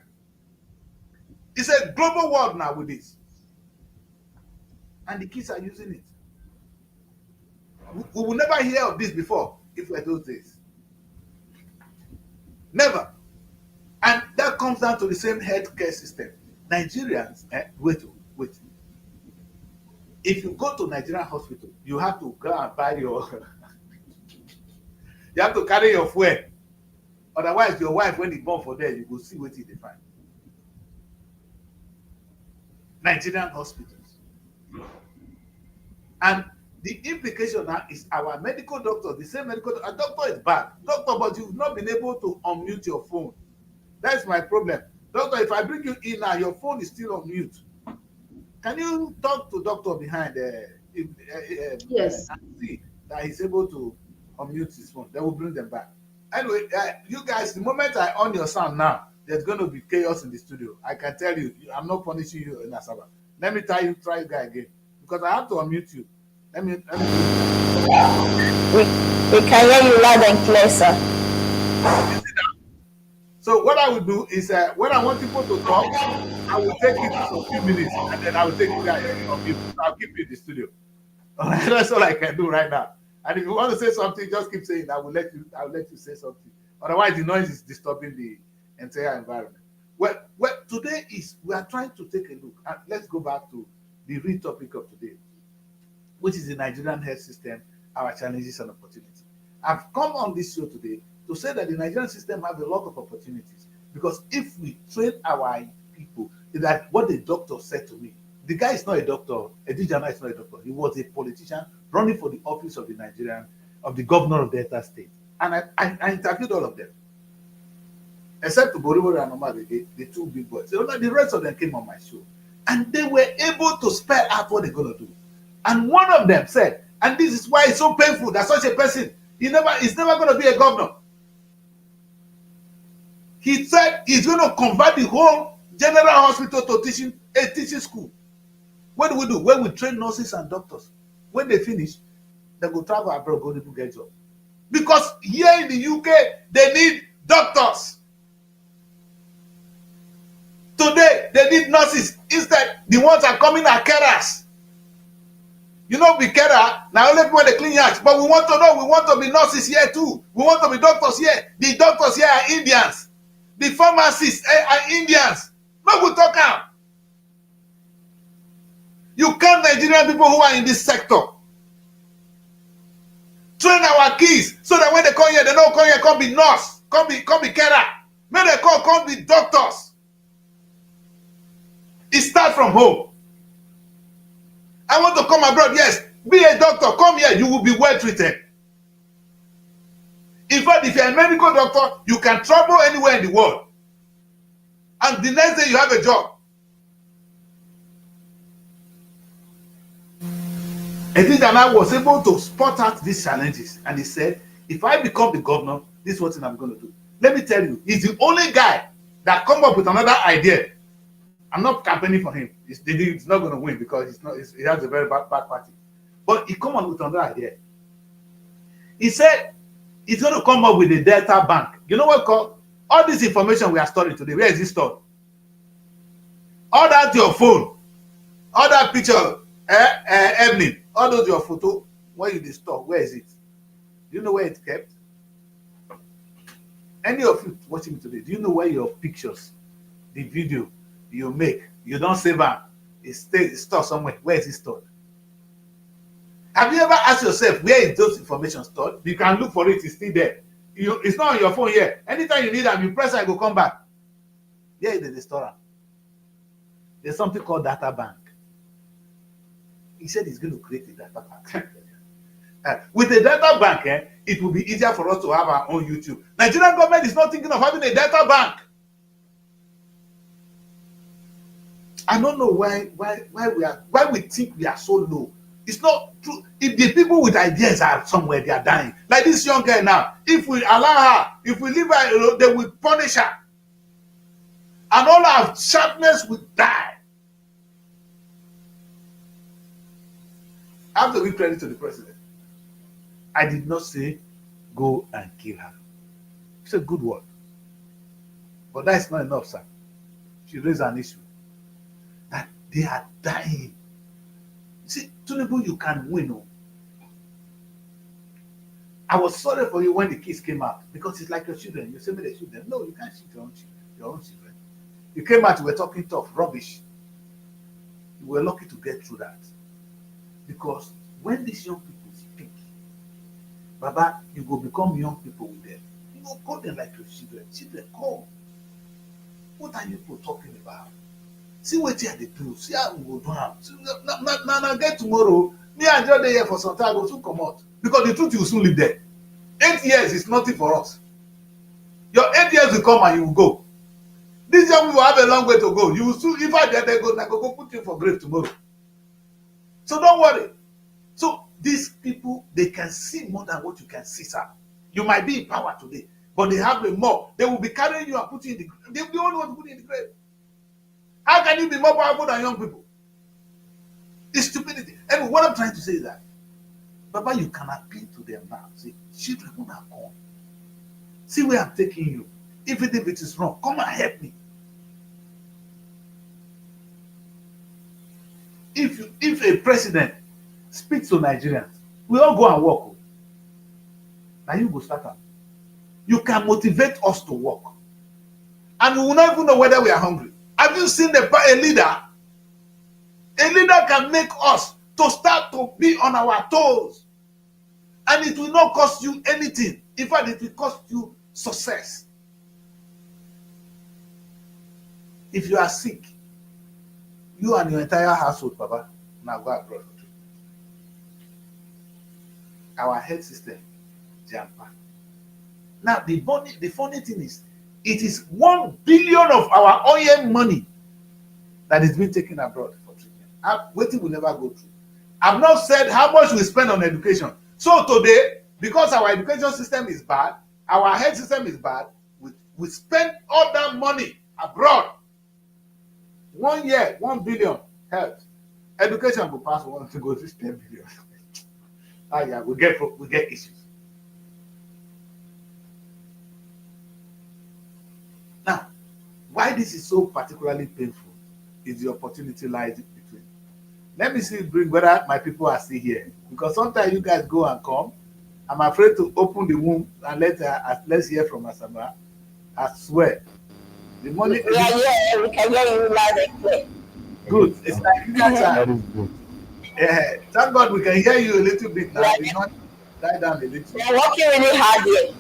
It's a global world now with this. And the kids are using it. We will never hear of this before if we're those days. Never. And that comes down to the same healthcare system. Nigerians, wait. If you go to Nigerian hospital, you have to go and buy your you have to carry your fuel. Otherwise, your wife, when he born for there, you go see what they find. Nigerian hospitals. And the implication now is our medical doctor, the same medical doctor, a doctor is bad. Doctor, but you've not been able to unmute your phone. That's my problem. Doctor, if I bring you in now, your phone is still on mute. Can you talk to doctor behind Yes. see that he's able to unmute his phone? They will bring them back. Anyway, you guys, the moment I on your sound now, there's going to be chaos in the studio. I can tell you, I'm not punishing you in Asaba. Let me try you guy again because I have to unmute you. Let me We can hear you loud and clear, sir. So what I will do is when I want people to talk, I will take it for a few minutes and then I will take you guys off you. I'll keep you in the studio. That's all I can do right now. And if you want to say something, just keep saying. I'll let you say something. Otherwise, the noise is disturbing the entire environment. Well, today we are trying to take a look. And let's go back to the real topic of today, which is the Nigerian health system, our challenges and opportunities. I've come on this show today to say that the Nigerian system has a lot of opportunities because if we train our people, that what the doctor said to me, the guy is not a doctor, Edijana is not a doctor. He was a politician running for the office of the governor of Delta State. And I interviewed all of them. Except Boribo and Omar, the two big boys. So the rest of them came on my show. And they were able to spell out what they're going to do. And one of them said, and this is why it's so painful that such a person, he's never going to be a governor. He said he's going to convert the whole general hospital to a teaching school. What do we do? When we train nurses and doctors, when they finish, they go travel abroad, go to get jobs. Because here in the UK, they need doctors. Today, they need nurses. Instead, the ones are coming are carers. You know, be carer, now only people they clean house. But we want to be nurses here too. We want to be doctors here. The doctors here are Indians. The pharmacists are Indians. No good talk out. You count Nigerian people who are in this sector. Train our kids so that when they come here, they don't come here, come be nurse, come be carer. When they come be doctors. It starts from home. I want to come abroad, yes. Be a doctor, come here, you will be well treated. In fact, if you're a medical doctor, you can travel anywhere in the world. And the next day you have a job. Edijana was able to spot out these challenges. And he said, if I become the governor, this is what I'm going to do. Let me tell you, he's the only guy that come up with another idea. I'm not campaigning for him. He's not going to win because he has a very bad party. But he come up with another idea. He said he's going to come up with a Delta Bank. You know what called? All this information we are storing today, where is it stored? All that your phone, all that picture, Evelyn, all those your photo, where you store, where is it? Do you know where it's kept? Any of you watching me today, do you know where your pictures, the video you make, you don't save them, it's stored somewhere? Where is it stored? Have you ever asked yourself where is those information stored? You can look for it, it's still there. It's not on your phone here. Anytime you need them, you press and it will come back. Here is the store. There's something called data bank. He said he's going to create a data bank. With a data bank, it will be easier for us to have our own YouTube. Nigerian government is not thinking of having a data bank. I don't know why we think we are so low. It's not true. If the people with ideas are somewhere, they are dying. Like this young girl now, if we allow her, if we leave her alone, they will punish her. And all our sharpness will die. I have to give credit to the president. I did not say go and kill her. It's a good word. But that's not enough, sir. She raised an issue that they are dying. See, Tinubu, you can win. Oh. I was sorry for you when the kids came out because it's like your children. You say me the children. No, you can't shoot your own children. You came out, you were talking tough, rubbish. You were lucky to get through that. Because when these young people speak, Baba, you will become young people with them. You know, call them like your children. Children, come. What are you people talking about? See what they do. See how we will do. Now get tomorrow. Me and John dey here for some time, go soon come out. Because the truth, you will soon live there. 8 years is nothing for us. Your 8 years will come and you will go. These young people have a long way to go. You will soon, if I dare they go, I go put you for grave tomorrow. So don't worry. So these people, they can see more than what you can see, sir. You might be in power today, but they have a more. They will be carrying you and putting you in the grave. They only want to put you in the grave. How can you be more powerful than young people? It's stupidity. And what I'm trying to say is that, Baba, you can appeal to them now. Say, children, when I come, see where I'm taking you. Even if it is wrong, come and help me. If a president speaks to Nigerians, we all go and work. Now you go start up. You can motivate us to work. And we will not even know whether we are hungry. Have you seen a leader? A leader can make us to start to be on our toes. And it will not cost you anything. In fact, it will cost you success. If you are sick, you and your entire household, Baba, now go abroad. Our health system, jumper. Now, the funny thing is, it is 1 billion of our oil money that is being taken abroad for treatment. Waiting will never go through. I've not said how much we spend on education. So today, because our education system is bad, our health system is bad, we spend all that money abroad. 1 year, 1 billion health. Education will pass one to go to 10 billion. Yeah, we get issues. Now, why this is so particularly painful is the opportunity lies between. Let me see whether my people are still here. Because sometimes you guys go and come. I'm afraid to open the womb and let's hear from Asama. I swear. The money. We are here. We can hear you loud and clear. Good. It's like that is good. Thank God we can hear you a little bit now. It's not die down a little. We are working really hard here.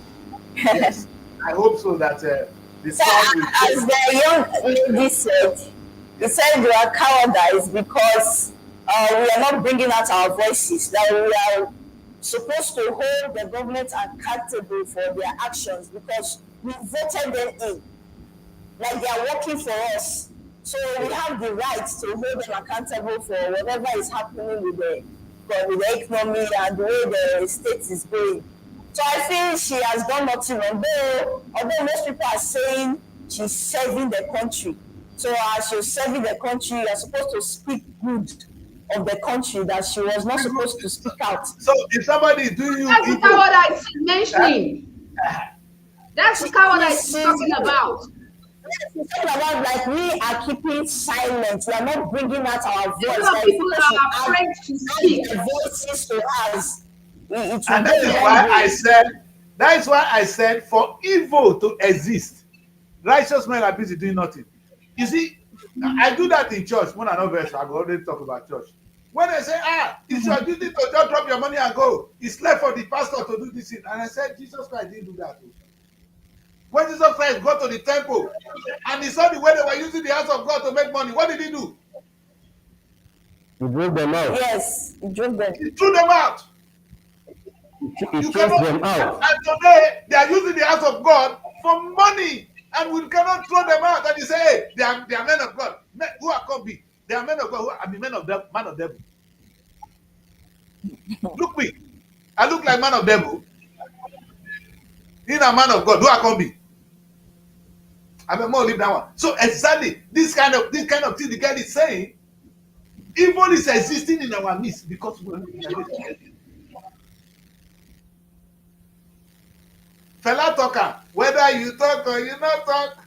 Yes. I hope so that the So, sound will as the young lady said, he said we are cowardice because we are not bringing out our voices. That we are supposed to hold the government accountable for their actions because we voted them in. Like they are working for us. So we have the right to hold them accountable for whatever is happening with the economy and the way the state is going. So I feel she has done nothing wrong. Although most people are saying she's serving the country. So as you're serving the country, you're supposed to speak good of the country that she was not supposed to speak out. So if somebody is doing you That's the evil, cowardice she's mentioning. That's the cowardice she's talking about. She's talking about like we are keeping silent. We are not bringing out our voice. A lot of people are afraid to speak. Their voices to us. and that is why I said for evil to exist, righteous men are busy doing nothing. You see, I do that in church. When I know verse, I go already talk about church. When they say, it's your duty to just drop your money and go, it's left for the pastor to do this thing. And I said, Jesus Christ didn't do that. When Jesus Christ got to the temple and he saw the way they were using the house of God to make money, what did he do? He drove them out. Yes, he drove them. He threw them out. He chased them out. And today, they are using the house of God for money. And we cannot throw them out. And you say, hey, they are men of God. Men, who are called be? They are men of God. Who are the men of devil? Man of devil. Look me. I look like man of devil. He's a man of God. Who are called be? I mean, more leave that one. So exactly this kind of thing the guy is saying, evil is existing in our midst because we are fella talker, whether you talk or you not talk,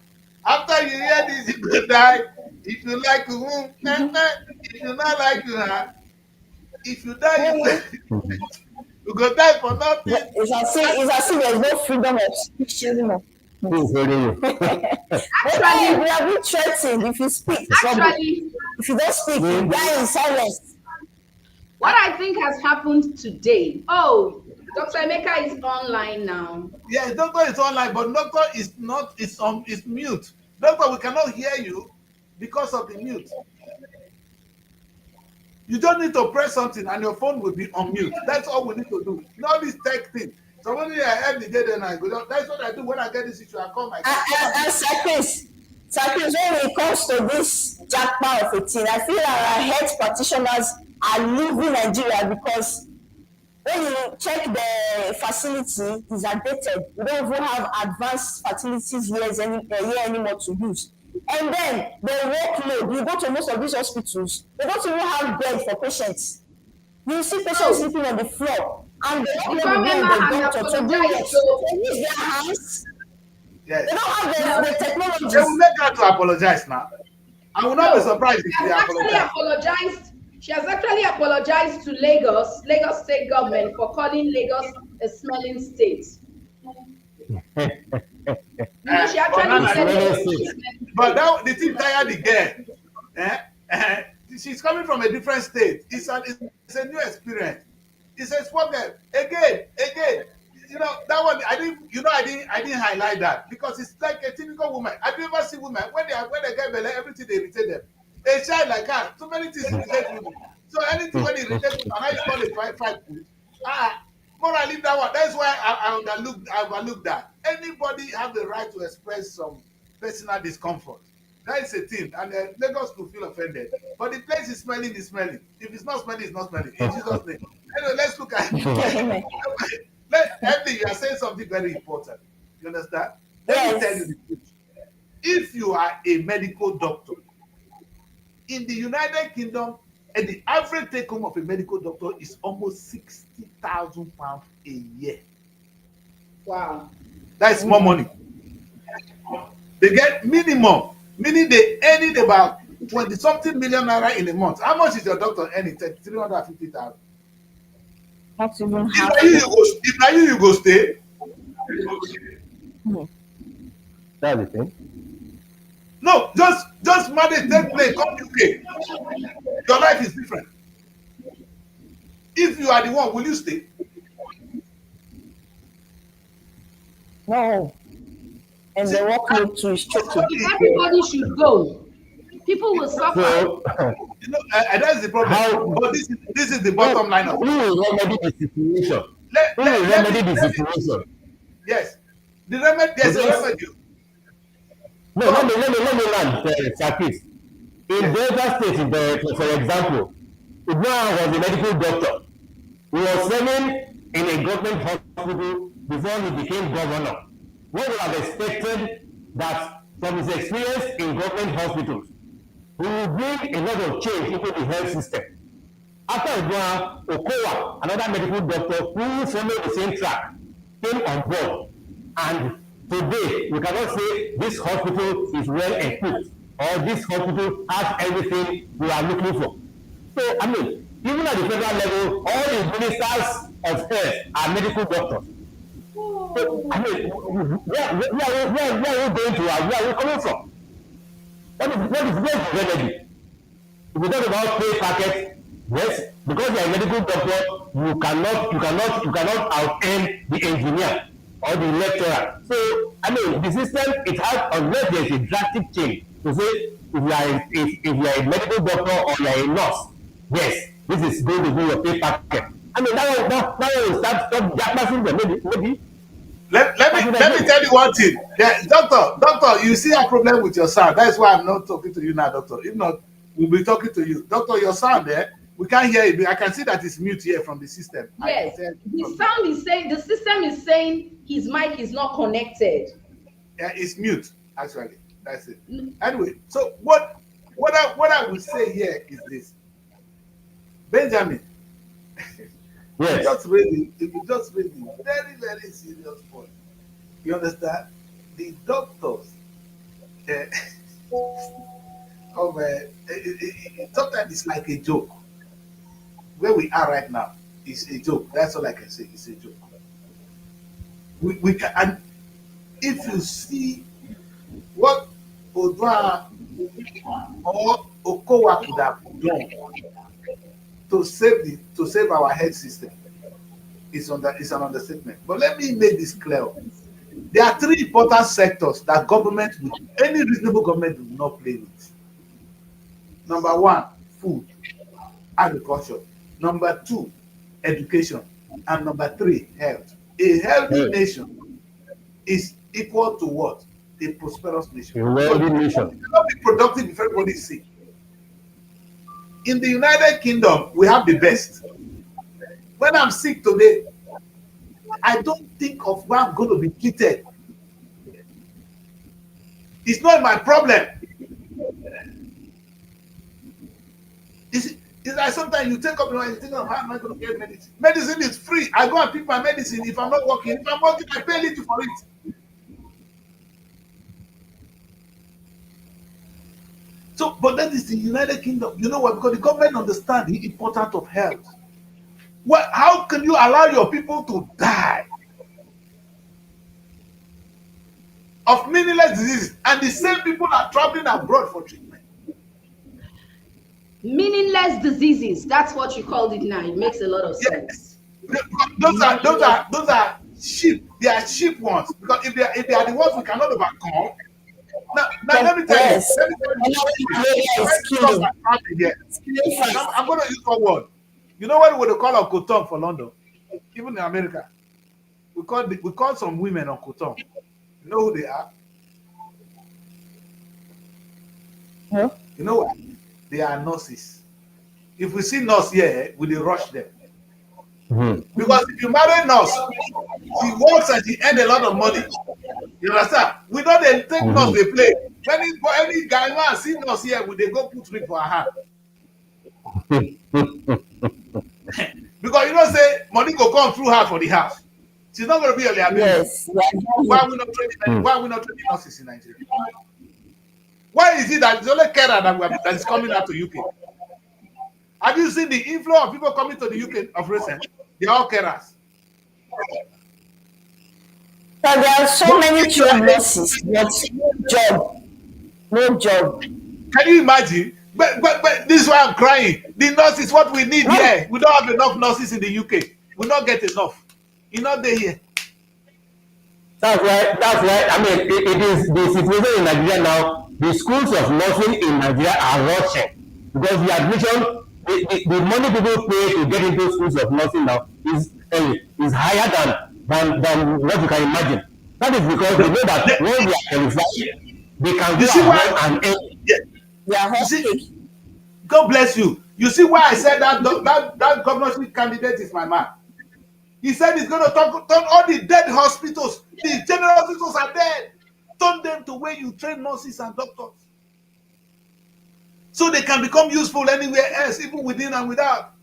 after you hear this, you go die. If you like to if you not like to if you die, you go die for nothing. It's as if there's no freedom of speech anymore. Actually, we are being threatened if you speak. Actually, if you don't speak, you die in silence. what I think has happened today. Oh, Dr. Emeka is online now. Yes, doctor is online, but doctor is not. It's mute. Doctor, we cannot hear you because of the mute. You don't need to press something and your phone will be on mute. That's all we need to do. Not this tech thing. Somebody I have the day then I go down. That's what I do when I get this issue. I call my And Srtv, when it comes to this jackpot of a thing, I feel like our health practitioners are leaving Nigeria because when you check the facility, it's outdated. We don't even have advanced facilities here anymore to use. And then the workload, you go to most of these hospitals, they don't even have bed for patients. You see patients sleeping on the floor, and the workload will be on the doctor to do what? To use their hands. Yes. They don't have the technology. They will make her to apologize now. I will not be surprised if they apologize. She has actually apologized to Lagos state government for calling Lagos a smelling state. She actually said but now the thing tired again. She's coming from a different state. It's a new experience. It's a problem. Again. You know that one. I didn't highlight that because it's like a typical woman. Have you ever seen women when they get belly, everything they irritate them. A child like her, too many things irritate women. So anything when it irritates women, I call it fight. More I leave that one. That's why I overlook that. Anybody have the right to express some personal discomfort. That is a thing, and Lagos could feel offended. But the place is smelling. If it's not smelling, it's not smelling. In Jesus' name. Anyway, let's look at it. Emily, you are saying something very important. You understand? Let me tell you the truth. If you are a medical doctor in the United Kingdom, and the average take home of a medical doctor is almost £60,000 a year. Wow. That's more money. They get minimum, meaning they earning about 20-something million naira in a month. How much is your doctor earning? 350,000. That's even If now you go stay. That's the thing. No, just manage that play, come UK. Your life is different. If you are the one, will you stay? No. And the workload too is tricky. If everybody should go, people will suffer. So, You know, that's the problem. But this is the bottom line of it. who will remedy the situation? Who will remedy the situation? Yes. The remedy, there's a remedy. No, let me land, Sakis. In Delta State, for example, Ibrahim was a medical doctor. He was serving in a government hospital before he became governor. One would have expected that from his experience in government hospitals, he will bring a lot of change into the health system. After Ibrahim, Okowa, another medical doctor who followed the same track, came on board. And today, we cannot say this hospital is well equipped or this hospital has everything we are looking for. So, I mean, even at the federal level, all the ministers of health are medical doctors. So, I mean, where are we going to? Where are we coming from? What is the remedy? If we talk about pay packet, yes, because you are a medical doctor, you cannot out-earn the engineer or the lecturer. So, I mean, the system, it has, unless there is a drastic change, to say, if you are a medical doctor or you are a nurse, yes, this is going to be your pay packet. I mean, that will stop jackassing them, maybe. Let me tell you one thing. Yeah, doctor, you see a problem with your sound. That's why I'm not talking to you now, doctor. If not, we'll be talking to you. Doctor, your sound there, we can't hear it. I can see that it's mute here from the system. Yes, the sound is saying, the system is saying his mic is not connected. Yeah, it's mute, actually. That's it. Anyway, so what I will say here is this. Benjamin, Yes. you just raised a very, very serious point. You understand? The doctors, sometimes it's like a joke. Where we are right now is a joke. That's all I can say. It's a joke. We can, and if you see what Odwa or Okowa could have done to save our health system, it's an understatement. But let me make this clear. There are three important sectors that any reasonable government will not play with. Number one, food. agriculture. Number 2, education. And number 3, health. A healthy nation is equal to what? A prosperous nation. A wealthy nation. You cannot be productive if everybody is sick. In the United Kingdom, we have the best. When I'm sick today, I don't think of where I'm going to be treated. It's not my problem. It's like sometimes you take up your mind and think of how am I going to get medicine? Medicine is free. I go and pick my medicine if I'm not working. If I'm working, I pay little for it. So, but that is the United Kingdom. You know what? Because the government understands the importance of health. Well, how can you allow your people to die of meaningless diseases, and the same people are traveling abroad for treatment? Meaningless diseases. That's what you called it now. It makes a lot of sense. Yes. Those are sheep. They are sheep ones. Because if they are the ones we cannot overcome. Now let me tell you. I'm going to use one word. You know what we would call Uncle Tom for London? Even in America. We call some women Uncle Tom. You know who they are? Huh? You know what? They are nurses. If we see nurse here, we will rush them. Because if you marry a nurse, she works and she earns a lot of money. You understand? We don't take nurse they play. When any guy man see nurse here, we they go put ring for her hand. Because you know say money go come through her for the house. She's not going to be a liability. Yes. Why are we not training nurses in Nigeria? Why is it that it's only carer that is coming out to UK? Have you seen the inflow of people coming to the UK of recent? They are all carers. So there are so many trained nurses, but no job. Can you imagine? But this is why I'm crying. The nurse is what we need here. We don't have enough nurses in the UK. We don't get enough. You're not there here. That's right. I mean, it is the situation in Nigeria now. The schools of nursing in Nigeria are rushing because the admission, the money people pay to get into schools of nursing now is higher than what you can imagine. That is because they know that when they are qualified, they can go ahead and earn. God bless you. You see why I said that governorship candidate is my man. He said he's going to turn all the dead hospitals, the general hospitals are dead. Turn them to where you train nurses and doctors. So they can become useful anywhere else, even within and without.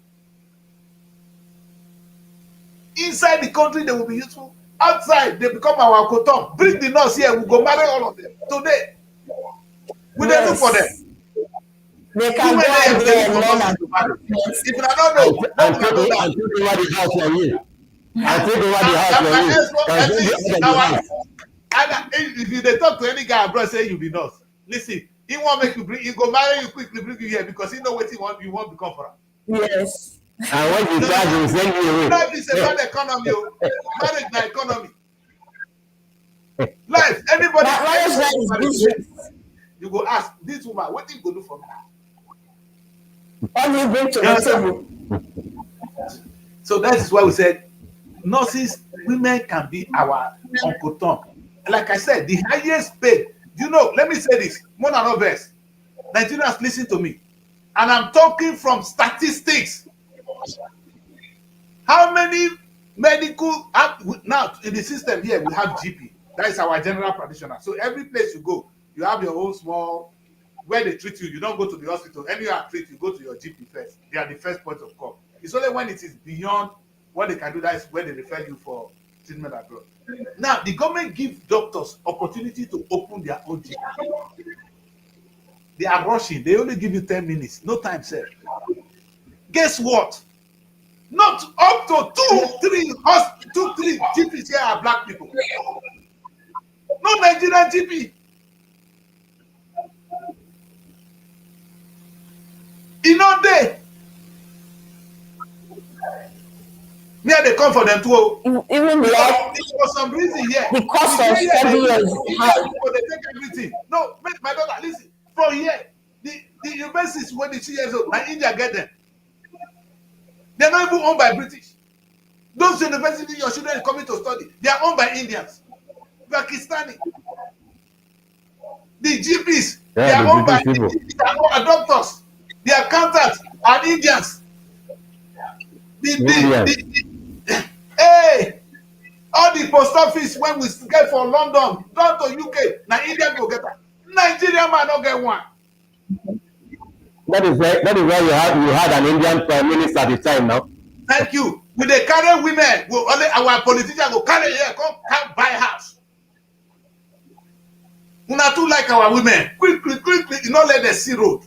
Inside the country, they will be useful. Outside, they become our coton. Bring the nurse here, we'll go marry all of them. Today, we don't look for them. They can go out there and learn. If I don't know, I'm taking over the house for you. I'll take over the house for you. If they talk to any guy abroad, say you be nurse. Listen, he won't make you bring. He go marry you quickly, bring you here because he know what you want to become for him. Yes. And when you charge, you send you away. Life is about economy. Marriage na economy. Life, anybody. You go ask this woman, what do you go do for me? What do you bring to the table? So that is why we said nurses, women can be our Uncle Tom. Like I said, the highest paid. You know, let me say this. More than others, Nigerians, listen to me. And I'm talking from statistics. How many medical, now in the system here, we have GP. That is our general practitioner. So every place you go, you have your own small, where they treat you. You don't go to the hospital. Anywhere treat you, go to your GP first. They are the first point of call. It's only when it is beyond what they can do, that is where they refer you for treatment abroad. Now, the government gives doctors opportunity to open their own GP. They are rushing. They only give you 10 minutes. No time, sir. Guess what? Not up to 2-3 GPs here are black people. No Nigerian GP. You know they. Yeah, they come for them too. Even for some reason, yeah. The cost of study is high. They take everything. No, my daughter, listen. From here, the universities when they 2 years old, my India get them. They're not even owned by British. Those universities your children is coming to study, they are owned by Indians, Pakistani. The GPs, they Yeah, are the owned by British people. they are owned by doctors. The accountants are Indians. Indians. Hey, all the post office when we get for London, down to UK, now Indian go get that. Nigerian man not get one. That is why you had an Indian prime minister at the time now. Thank you. We dey carry women, we only our politicians go carry here, come buy house. Una too like our women. Quick, you not let them see road.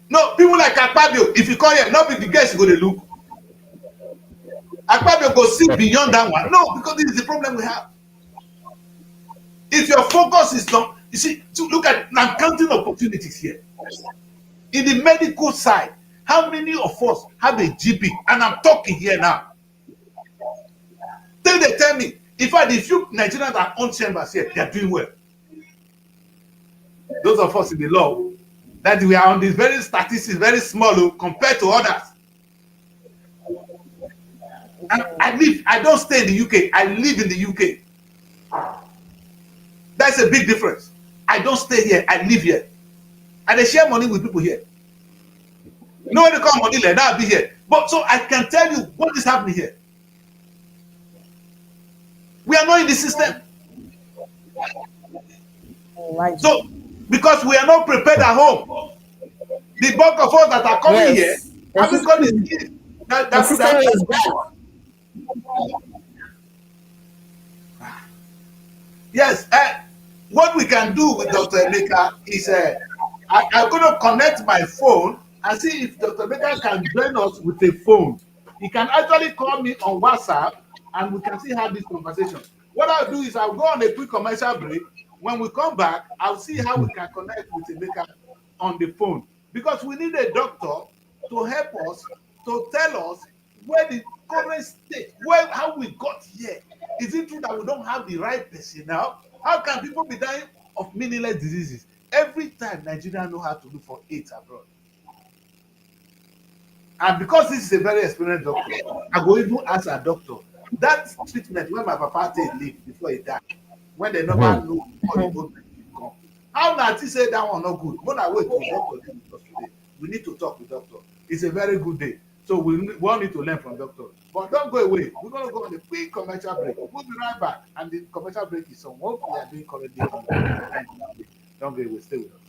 No, people like Akpabio, if you call here, not be the guys go to look. Akpabio go see beyond that one. No, because this is the problem we have. If your focus is not, you see, to look at, I'm counting opportunities here. In the medical side, how many of us have a GP? And I'm talking here now. Then they tell me, in fact, if you Nigerians are on chambers here, they are doing well. Those of us in the law, that we are on this very statistics, very small compared to others. And I don't stay in the UK, I live in the UK. That's a big difference. I don't stay here, I live here. And I share money with people here. No one come money like that, I'll be here. But so I can tell you what is happening here. We are not in the system. So, because we are not prepared at home, the bulk of us that are coming here, haven't got the skill. The system is bad. Yes, what we can do with Dr. Emeka is I'm going to connect my phone and see if Dr. Emeka can join us with a phone. He can actually call me on WhatsApp and we can see how this conversation. What I'll do is I'll go on a quick commercial break. When we come back, I'll see how we can connect with Emeka on the phone. Because we need a doctor to help us, to tell us where the current state, how we got here. Is it true that we don't have the right personnel? How can people be dying of meaningless diseases? Every time Nigerians know how to look for AIDS abroad. And because this is a very experienced doctor, I go even ask a doctor, that treatment when my papa take leave before he died, when they never know how the government will come. How Nancy say that one not good? When I wait for doctor today, we need to talk with doctor. It's a very good day. So we all need to learn from doctor. But don't go away. We're going to go on a quick commercial break. We'll be right back. And the commercial break is on what we are doing currently. Don't go away. Stay with us.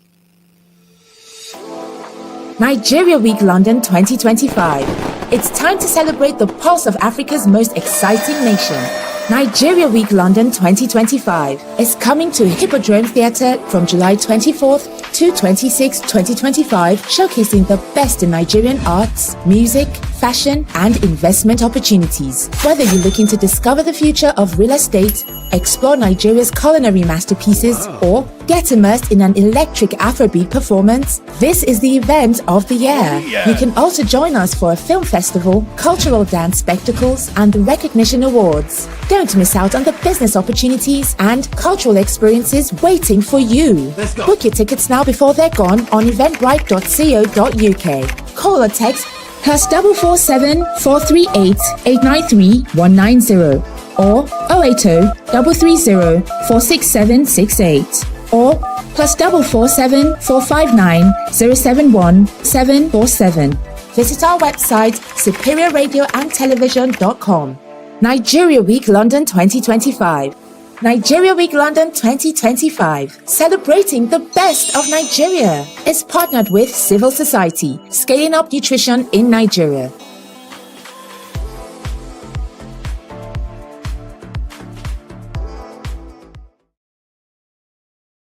Nigeria Week London 2025. It's time to celebrate the pulse of Africa's most exciting nation. Nigeria Week London 2025 is coming to Hippodrome Theatre from July 24th to 26, 2025, showcasing the best in Nigerian arts, music, fashion, and investment opportunities. Whether you're looking to discover the future of real estate, explore Nigeria's culinary masterpieces, or get immersed in an electric Afrobeat performance, this is the event of the year. You can also join us for a film festival, cultural dance spectacles, and the recognition awards. Don't miss out on the business opportunities and cultural experiences waiting for you. Book your tickets now before they're gone on eventbrite.co.uk. Call or text +447 438 893 190 or 080 330 46768 or +447 459 071 747. Visit our website superiorradioandtelevision.com. Nigeria Week London 2025. Nigeria Week London 2025, celebrating the best of Nigeria, is partnered with Civil Society, scaling up nutrition in Nigeria.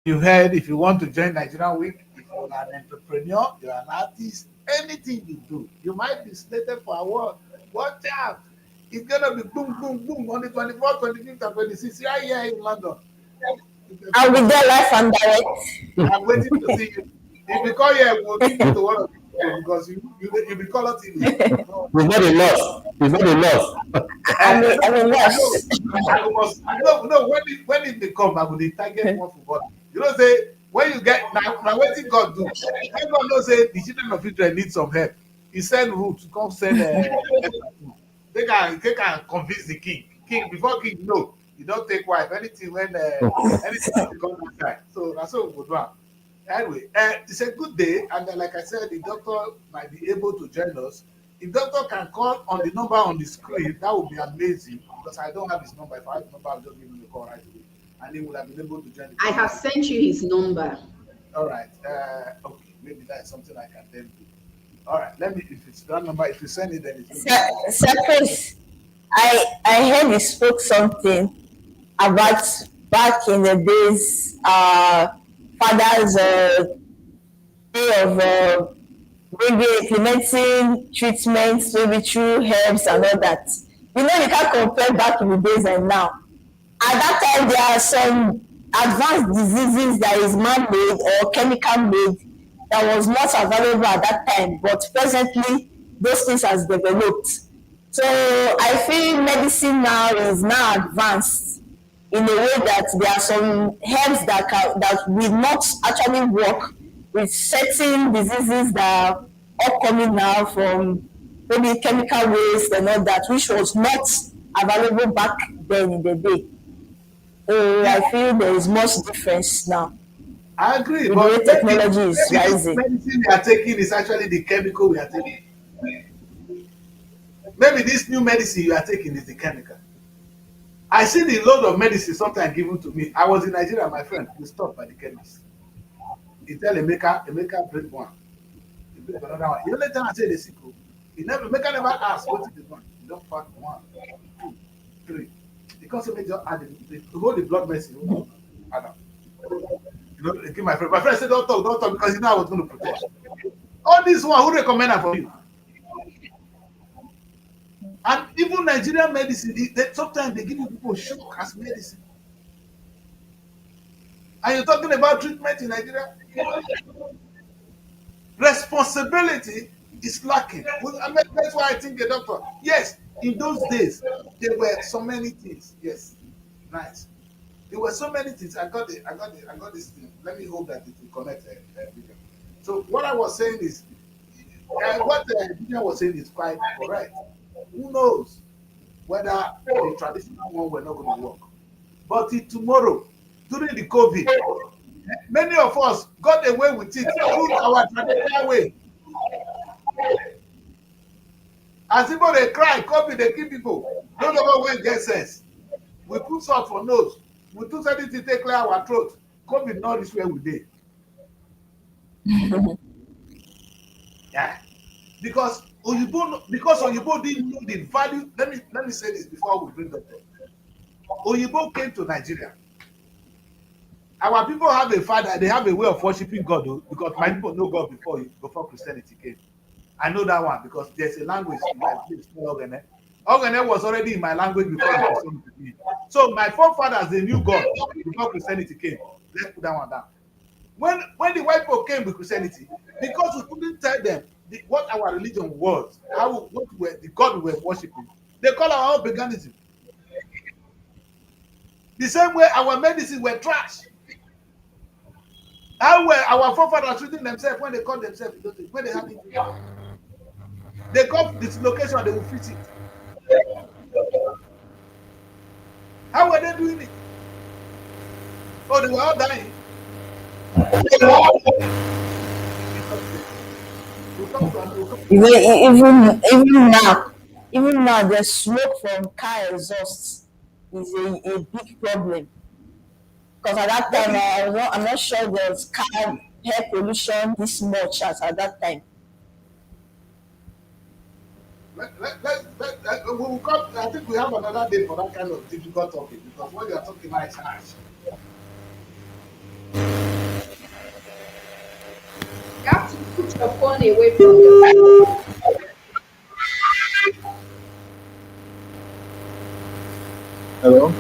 You heard, if you want to join Nigerian Week, if you're an entrepreneur, you're an artist, anything you do, you might be slated for award. Watch out. It's going to be boom, boom, boom on the 24th, 25th, and 26th right here in London. I'll be there live and direct. I'm waiting to see you. If you call here, we'll give you to one of you because you be caller TV. It's not a loss. It's not a loss. I'm a No, when it may come, I will target one football. You know, say, when you get now what did God do? When God knows say the children of Israel need some help, he sent Ruth to come send they can convince the king. King before king no, you don't take wife. Anything when anything come that side. So that's what we would do. Anyway, it's a good day, and like I said, the doctor might be able to join us. If doctor can call on the number on the screen, that would be amazing because I don't have his number. If I have his number, I'll just give him a call right away, and he would have been able to join. I have sent you his number. All right. Okay. Maybe that's something I can then do. All right. Let me. If it's that number, if you send it, then it's. Sir Chris, I heard you spoke something about back in the days, father's way of maybe implementing treatments, maybe through herbs and all that. You know, you can't compare back in the days and now. At that time, there are some advanced diseases that is man-made or chemical made that was not available at that time, but presently those things has developed. So I feel medicine now is now advanced in a way that there are some herbs that will not actually work with certain diseases that are upcoming now from maybe chemical waste and all that, which was not available back then in the day. So I feel there is much difference now. I agree, but the way technology is rising. Medicine we are taking is actually the chemical we are taking. Maybe this new medicine you are taking is the chemical. I see the load of medicine sometimes given to me. I was in Nigeria, my friend. We stopped by the chemist. He tell Emeka break one. He break another one. You only time I say the sickle. Emeka never ask what is the one. You don't pack 1, 2, 3. Because he just add the hold the blood medicine. Adam. You know, they give my friend. My friend said, don't talk, because he know I was going to protest. All this one, who recommend that for you? And even Nigerian medicine, sometimes they give you people shock as medicine. And you're talking about treatment in Nigeria? Responsibility is lacking. I mean, that's why I think the doctor, yes, in those days, there were so many things. Yes, nice. There were so many things. I got this thing. Let me hope that it will connect. So what I was saying is, what the engineer was saying is quite correct. Who knows whether the traditional one were not going to work? But tomorrow, during the COVID, many of us got away with it through our traditional way. As people they cry, COVID they kill people. None of us will get sense. We put salt for nose. We do something to take clear our throat. COVID not this way we did. Yeah. Because Oyibo didn't know the value. Let me say this before we bring up. Oyibo came to Nigeria. Our people have a father, they have a way of worshiping God, though, because my people know God before Christianity came. I know that one because there's a language in my place called Ogene. Ogene was already in my language before Christianity came. So my forefathers, they knew God before Christianity came. Let's put that one down. When the white people came with Christianity, because we couldn't tell them what our religion was, the God we were worshiping, they call our own paganism. The same way our medicine were trash. How were our forefathers treating themselves when they call themselves, when they have it? They got this location, they will fix it. How were they doing it? Oh, they were all dying. Even now, the smoke from car exhaust is a big problem. Because at that time, I'm not sure there was car air pollution this much as at that time. We'll come, I think we have another day for that kind of difficult topic because what you are talking about is harsh. You have to put your phone away from the Hello?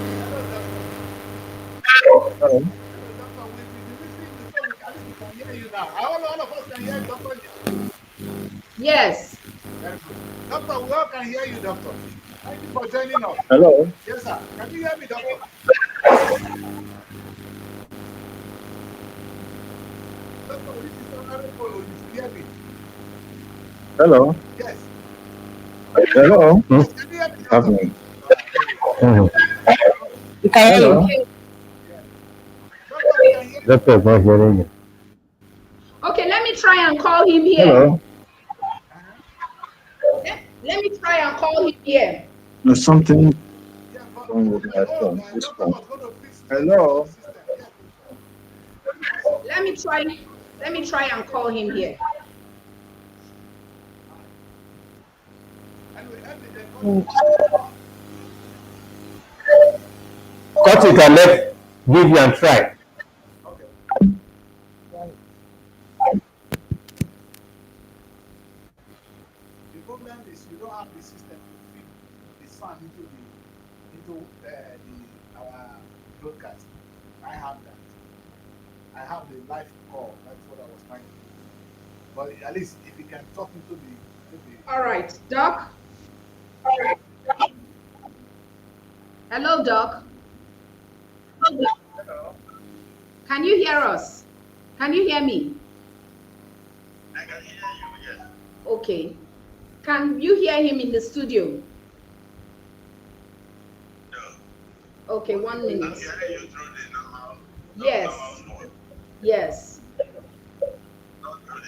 Hello? All of us can hear you, Doctor. Yes. Doctor, we all can hear you, Doctor. Thank you for joining us. Hello? Yes, sir. Can you hear me, Doctor? Oh, this is another follow. You hear me? Hello. Yes. Hello. Hmm? Yes, can you hear me, Doctor? Happening. There you go. Mhm. We can hear you. Hello. Okay. Yeah. Doctor, we can hear you. Doctor is not hearing you. Okay, let me try and call him here. Hello. Uh-huh. Let me try and call him here. There's something Yeah, wrong with my phone. This Doctor phone. was going to fix the Hello. system. Yeah. Let me try. Let me try and call him here. Anyway, Mm. Cut it and let Vivian try. okay. The problem is you don't have the system to feed the sound into our broadcast. I have that. I have the live call. That's what I was trying to do. But at least if you can talk into the All right, Doc. Hello, Doc. Can you hear us? Can you hear me? I can hear you, yes. Okay. Can you hear him in the studio? No. Okay, 1 I'm minute. hearing you through the normal, Yes. phone, Yes. not through the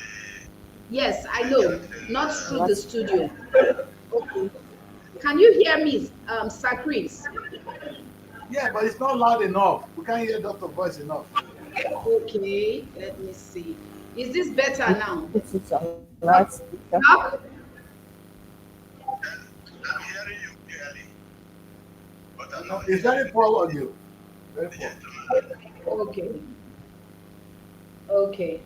Yes, I know. Not through the studio. Okay. Can you hear me, Sakris? Yeah, but it's not loud enough. We can't hear Doctor voice enough. Okay, let me see. Is this better now? This is a loudspeaker. Doc? I'm hearing you clearly, but I'm No, not it's hearing very poor audio. Very the poor. gentleman. Okay. Okay.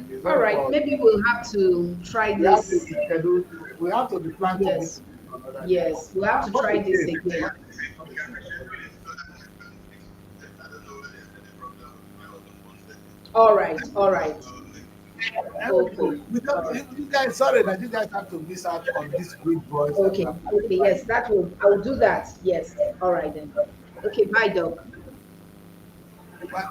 It's All very right. poor. Maybe we'll have to try We have to this. schedule. We have to be planning to meet Yes. another day. Yes. We'll have to What try it this is, again. what it is. I don't know where there's any problem with my other phone setting. All right. All right. Everything. Okay. We All don't, right. you guys, sorry that you guys have to miss out on this great voice that we Okay. have. Okay. Yes, that will. I will do that. Yes. All right then. Okay. Bye, Doc. But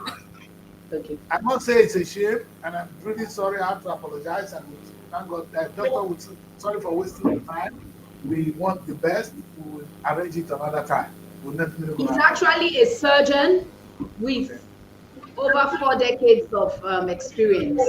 Okay. I must say it's a shame, and I'm really sorry. I have to apologize, and thank God, Doctor, sorry for wasting your time. We want the best. We will arrange it another time. We'll definitely go He's happen. actually a surgeon Okay. with over 4 decades of experience.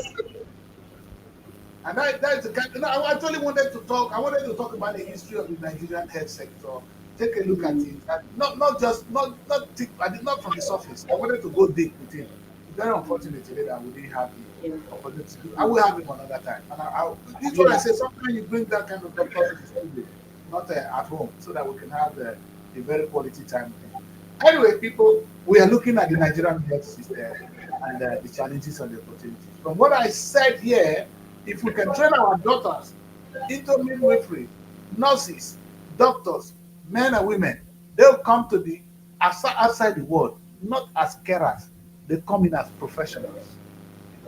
And that's the kind. I actually wanted to talk. I wanted to talk about the history of the Nigerian health sector. Take a look at Mm, it, and not just not deep, I did not from the surface. I wanted to go deep with him. It's very unfortunate today that we didn't have yeah. the opportunity to do. I will have him another time. And this is what I Yeah. say. Sometimes you bring that kind of doctor to the studio, not at home, so that we can have the very quality time with him. Anyway, people, we are looking at the Nigerian health system and the challenges and the opportunities. From what I said here, if we can train our daughters into midwifery, nurses, doctors, men and women, they'll come to the outside the world, not as carers. They come in as professionals,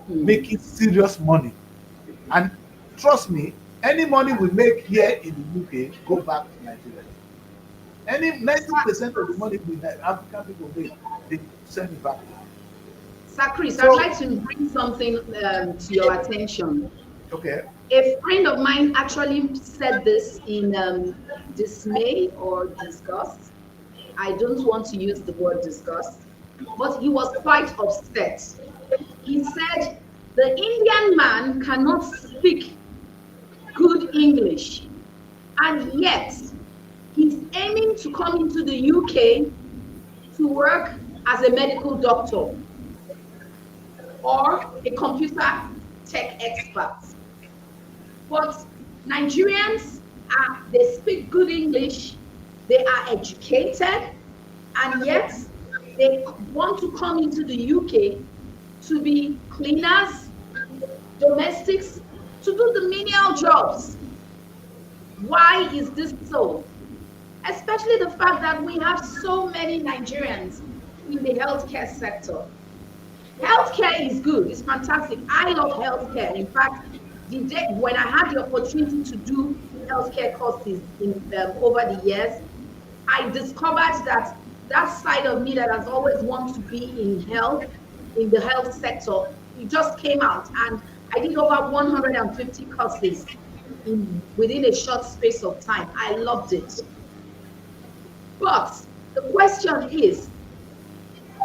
Mm. making serious money. And trust me, any money we make here in the UK go back to Nigeria. Any 90% of the money the African people make, they send it back. Sakris, I'd So, like to bring something to your attention. okay, A friend of mine actually said this in dismay or disgust. I don't want to use the word disgust, but he was quite upset. He said the Indian man cannot speak good English, and yet he's aiming to come into the UK to work as a medical doctor or a computer tech expert. But Nigerians they speak good English, they are educated, and yet they want to come into the UK to be cleaners, domestics, to do the menial jobs. Why is this so? Especially the fact that we have so many Nigerians in the healthcare sector. Healthcare is good, it's fantastic. I love healthcare. In fact, the day when I had the opportunity to do healthcare courses in over the years, I discovered that side of me that has always wanted to be in health, in the health sector, it just came out, and I did over 150 courses within a short space of time. I loved it. But the question is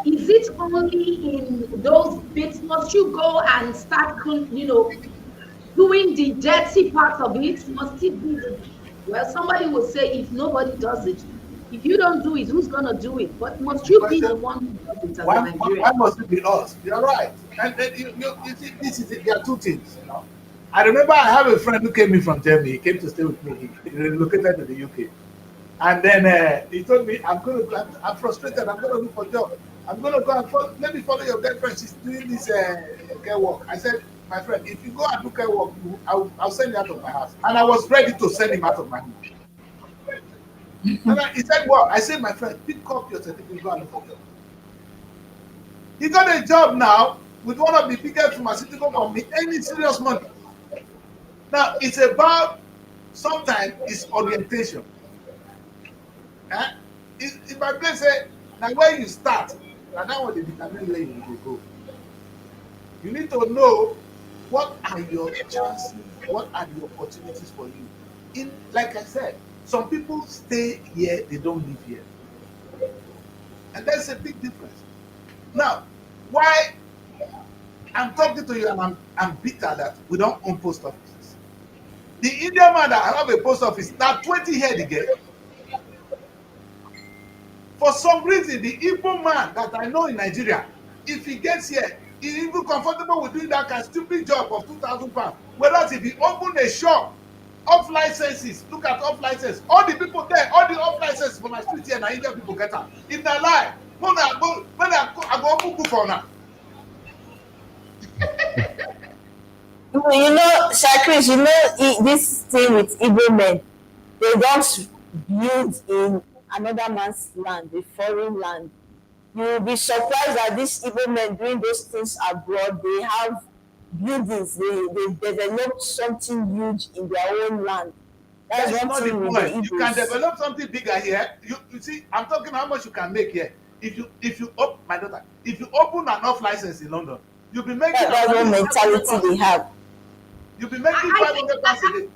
it only in those bits? Must you go and start, doing the dirty part of it? Must it be the, well, somebody will say if nobody does it, if you don't do it, who's gonna do it? But must you be the one who does it as a Why Nigerian? must it be us? You're right. And then you see, this is it. There are two things. I remember I have a friend who came in from Germany. He came to stay with me. He relocated to the UK. And then he told me, I'm frustrated. I'm going to look for a job. I'm going to go and let me follow your girlfriend. She's doing this care work. I said, my friend, if you go and do care work, I'll send you out of my house. And I was ready to send him out of my house. And he said, well, I said, my friend, pick up your certificate, go and look for a job. He got a job now with one of the biggest pharmaceutical companies, any serious money. Now, it's about, sometimes it's orientation. If my place say, now where you start, now that one they determine where you will go. You need to know what are your chances, what are the opportunities for you. Like I said, some people stay here, they don't live here. And that's a big difference. Now, why I'm talking to you and I'm bitter that we don't own post offices. The Indian man that have a post office, now 20 head again. For some reason, the Igbo man that I know in Nigeria, if he gets here, he's even comfortable with doing that kind of stupid job of 2,000 pounds. Whereas if he open a shop, off licenses, look at off license, all the people there, all the off licenses for my street here, now Indian people get out. If they lie, when I go open book for now. Chris, this thing with Igbo men, they don't build in another man's land, a foreign land. You'll be surprised that these Igbo men doing those things abroad, they have buildings, they developed something huge in their own land. That's one not the thing with point. the Igbos. You can develop something bigger here. You see, I'm talking how much you can make here. If you my daughter, if you open an off license in London, you'll be making That's one mentality they have. You'll be making 500 pounds a day.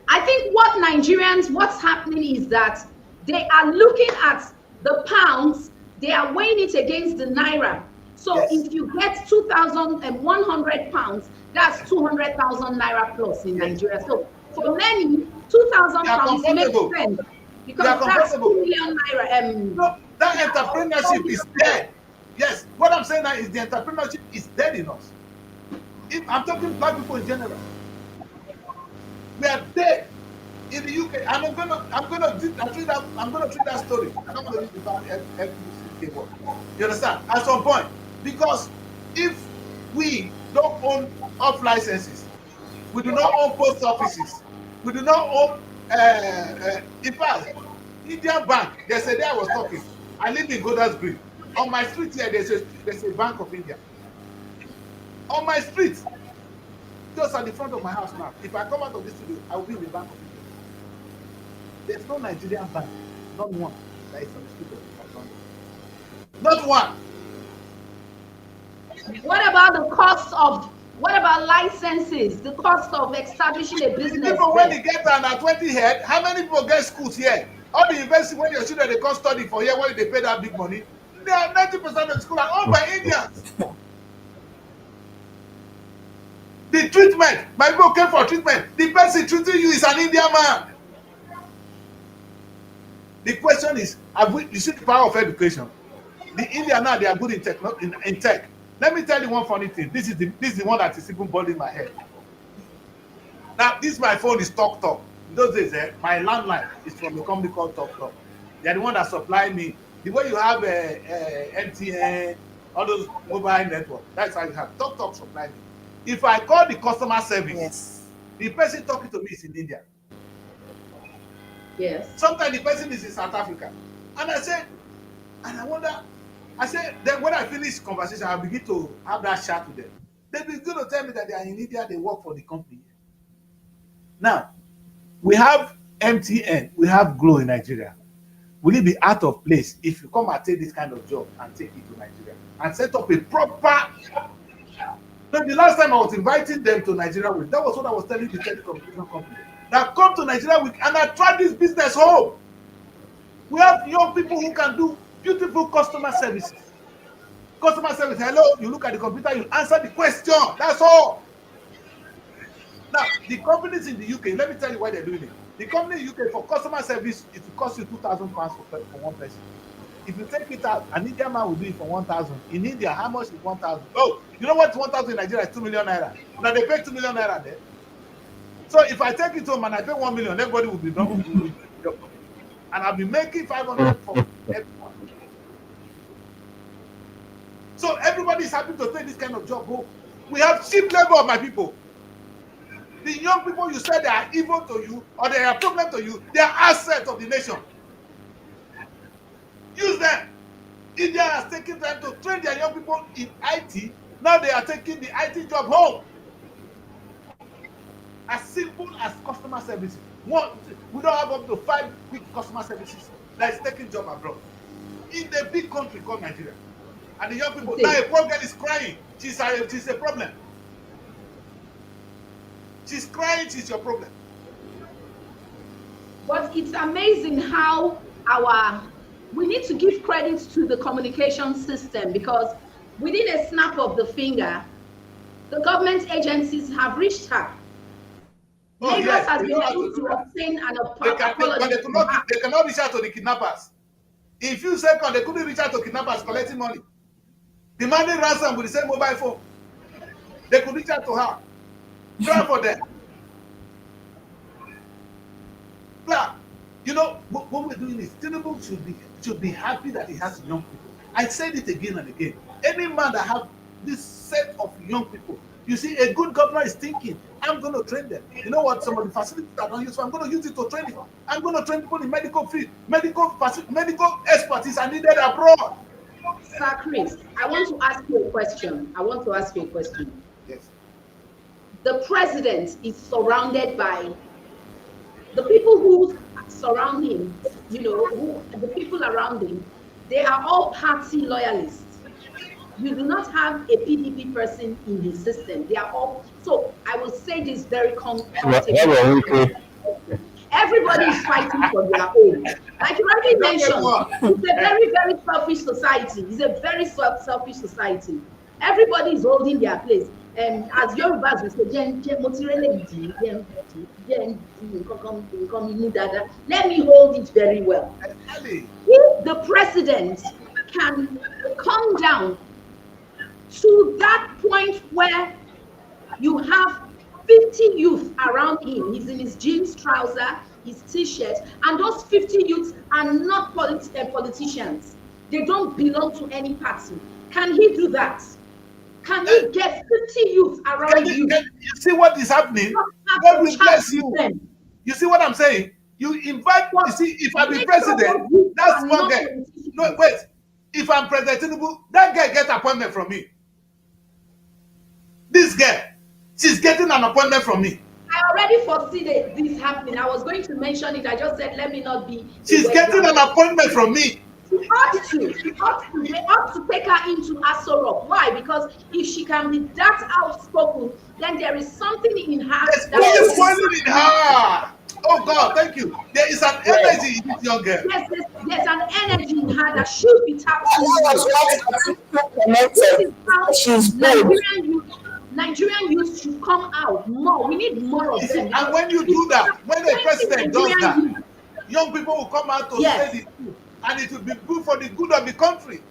I think what's happening is that they are looking at the pounds, they are weighing it against the naira. So Yes. if you get 2,100 pounds, that's 200,000 naira plus in Nigeria. So for many, 2,000 They are pounds makes comfortable. sense because They are that's 2 comfortable. million naira. No, that entrepreneurship is dead. Yes, what I'm saying now is the entrepreneurship is dead in us. If I'm talking black people in general, we are dead in the UK. And I'm gonna treat that story. I'm not gonna use the term FPC word. You understand? At some point, because if we don't own off licenses, we do not own post offices, we do not own in fact, Indian Bank. There's a day I was talking. I live in Golders Green. On my street here, there's a Bank of India. On my street, just at the front of my house now. If I come out of this studio, I will be in the Bank of India. There's no Nigerian bank, not one, that is on the street of London. Not one. What about licenses, the cost of establishing a business? People when they get an 20 head, how many people get schools here? All the university when your children they come study for here, when they pay that big money, they are 90% of the school are owned by Indians. The treatment, my people came for treatment. The person treating you is an Indian man. The question is, you see the power of education. The Indian now, they are good in tech. Let me tell you one funny thing. This is the one that is even bothering my head. Now, my phone is Talk. In those days, my landline is from a company called Talk. They are the one that supply me. The way you have MTN, all those mobile networks, that's how you have. Talk supply me. If I call the customer service, Yes. the person talking to me is in India. Yes. Sometimes the person is in South Africa. And I wonder, then when I finish conversation, I begin to have that chat with them. They begin to tell me that they are in India, they work for the company. Now, we have MTN, we have Glo in Nigeria. Will it be out of place if you come and take this kind of job and take it to Nigeria and set up a proper No, the last time I was inviting them to Nigeria Week, that was what I was telling the telecommunication company. That come to Nigeria Week and attract this business home. We have young people who can do beautiful customer services. Customer service, hello, you look at the computer, you answer the question. That's all. Now, the companies in the UK, let me tell you why they're doing it. The company in the UK, for customer service, it will cost you £2,000 for one person. If you take it out, an Indian man will do it for 1,000. In India, how much is 1,000? Oh, you know what 1,000 in Nigeria is 2 million naira. Now they pay 2 million naira there. So if I take it home and I pay 1 million, everybody will be done. And I'll be making 500 for everyone. So everybody is happy to take this kind of job home. We have cheap labor, my people. The young people you said they are evil to you or they are a problem to you, they are assets of the nation. Use them. India has taken time to train their young people in IT. Now they are taking the IT job home. As simple as customer services. We don't have up to 5 quick customer services that is taking job abroad. In a big country called Nigeria. And the young people, now a poor girl is crying. She's a problem. She's crying, she's your problem. But it's amazing how we need to give credit to the communication system, because within a snap of the finger, the government agencies have reached her. Lagos has been able to obtain an apology. They cannot reach out to the kidnappers. In few seconds, they couldn't reach out to kidnappers collecting money. Demanding ransom with the same mobile phone. They could reach out to her. Try for them. Now, you know, what we're doing is Tinubu should be happy that he has young people. I said it again and again. Any man that have this set of young people, you see, a good governor is thinking, I'm going to train them. You know what? Some of the facilities I don't use, so I'm going to use it to train them. I'm going to train people in medical field. Medical expertise are needed abroad. Sir Chris, I want to ask you a question. Yes. The president is surrounded by the people who surround him, the people around him, they are all party loyalists. You do not have a PDP person in his system. They are all, so I will say this very comfortably. Everybody is fighting for their own. Like you already mentioned, it's a very, very selfish society. It's a very selfish society. Everybody is holding their place. As Yorubas will say, let me hold it very well. If the president can come down to that point where you have 50 youth around him, he's in his jeans, trouser, his t-shirt, and those 50 youths are not politicians. They don't belong to any party. Can he do that? Can he get 50 youths around you? You see what is happening? God will bless you. You see what I'm saying? You invite, you see, if I be president, that's one guy. No, wait. If I'm president Tinubu, that guy get appointment from me. This girl, she's getting an appointment from me. I already foresee this happening. I was going to mention it. I just said, let me not be. She's getting an appointment from me. They ought to take her into Aso Rock. Why? Because if she can be that outspoken, then there is something in her. There's something in her. Oh God, thank you. There is an energy in this young girl. Yes, there's an energy in her that should be tapped into. Nigerian youth should come out more. We need more of them. And when you do that, when the president does that, young people will come out to say the truth, and it will be good for the good of the country.